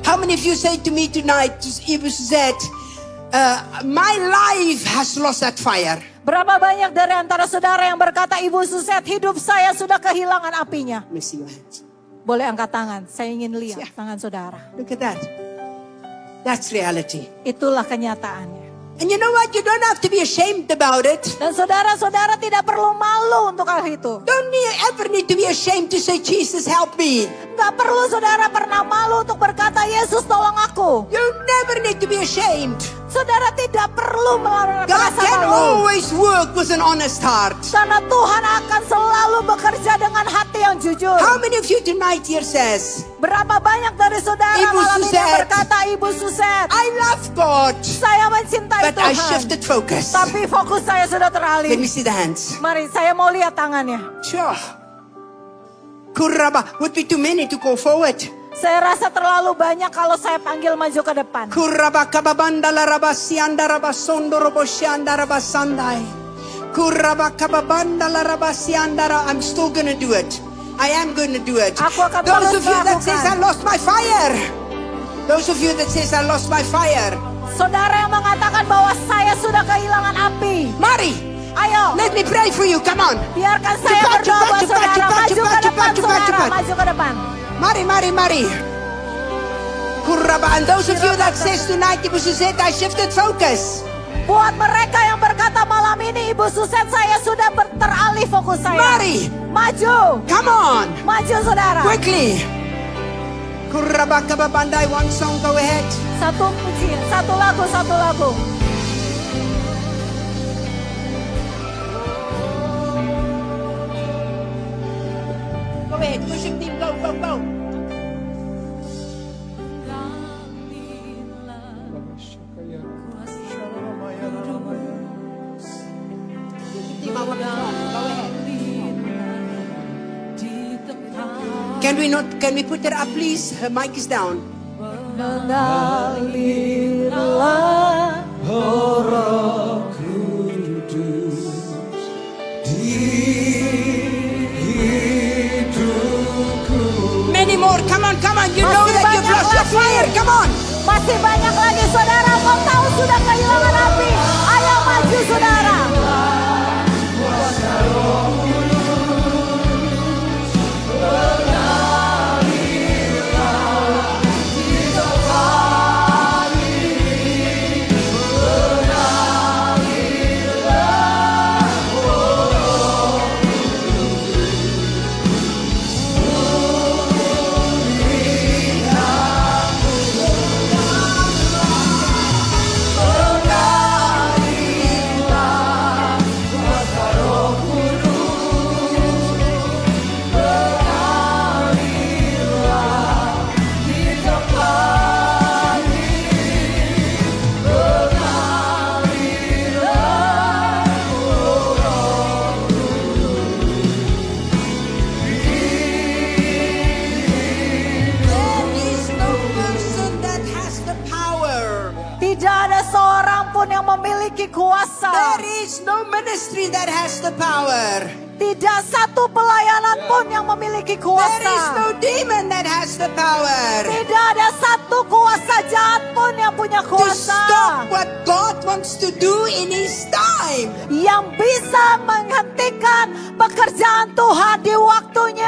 How many of you say to me tonight, Ibu Suzette, my life has lost that fire? Berapa banyak dari antara saudara yang berkata, Ibu Suset, hidup saya sudah kehilangan apinya. Let me see your hands. Boleh angkat tangan, saya ingin lihat Yeah. tangan saudara. Look at that. That's reality. Itulah kenyataannya. And you know what? You don't have to be ashamed about it. Dan saudara-saudara tidak perlu malu untuk hal itu. Don't ever need to be ashamed to say, Jesus, help me. Gak perlu saudara pernah malu untuk berkata, Yesus tolong aku. You never need to be ashamed. Saudara tidak perlu God merasa can malu. always work with an honest heart. Karena Tuhan akan selalu bekerja dengan hati yang jujur. How many of you tonight here says, Berapa banyak dari saudara Ibu malam ini yang Suset. berkata, Ibu Suset, I love God, saya mencintai but I Tuhan. shifted focus. Tapi fokus saya sudah Let teralih. me see the hands. Mari, saya mau lihat tangannya. Sure. Kuraba, would be too many to go forward. Saya rasa terlalu banyak kalau saya panggil maju ke depan. Kuraba kababanda la rabasi anda rabasondo roboshi anda rabasandai. Kuraba kababanda la rabasi anda ra. I'm still gonna do it. I am gonna do it. Aku akan Those terus of you that melakukan. says I lost my fire. Those of you that says I lost my fire. Saudara yang mengatakan bahwa saya sudah kehilangan api. Mari, Ayo, let me pray for you. Come on. biarkan saya Cepat, berdoa cepat, buat cepat, saudara. cepat, Maju cepat, ke depan cepat, cepat, saudara. cepat. Maju ke depan. Mari, mari, mari. Kuraba, and those of you that says tonight, Ibu Suzette, I shifted focus. Buat mereka yang berkata malam ini, Ibu Suset, saya sudah teralih fokus saya. Mari. Maju. Come on. Maju saudara. Quickly. Kuraba kababandai, one song, go ahead. Satu pujian, satu lagu, satu lagu. Go ahead, worship team, go, go, go. Worship team, I want a song. Go ahead. Can we put her up, please? Her mic is down. Mengalirlah Many more, come on, come on. You know Masih that you've banyak lost your lagi. fire. Come on. Masih banyak lagi saudara, kau tahu sudah kehilangan api. Ayo maju saudara. There is no person that has the power. Tidak ada seorang pun yang memiliki kuasa. There is no ministry that has the power. Tidak satu pelayanan pun yang memiliki There is kuasa. no demon that has the power Tidak ada satu kuasa jahat pun yang punya to kuasa stop what God wants to do in His time. yang bisa menghentikan pekerjaan Tuhan di waktunya.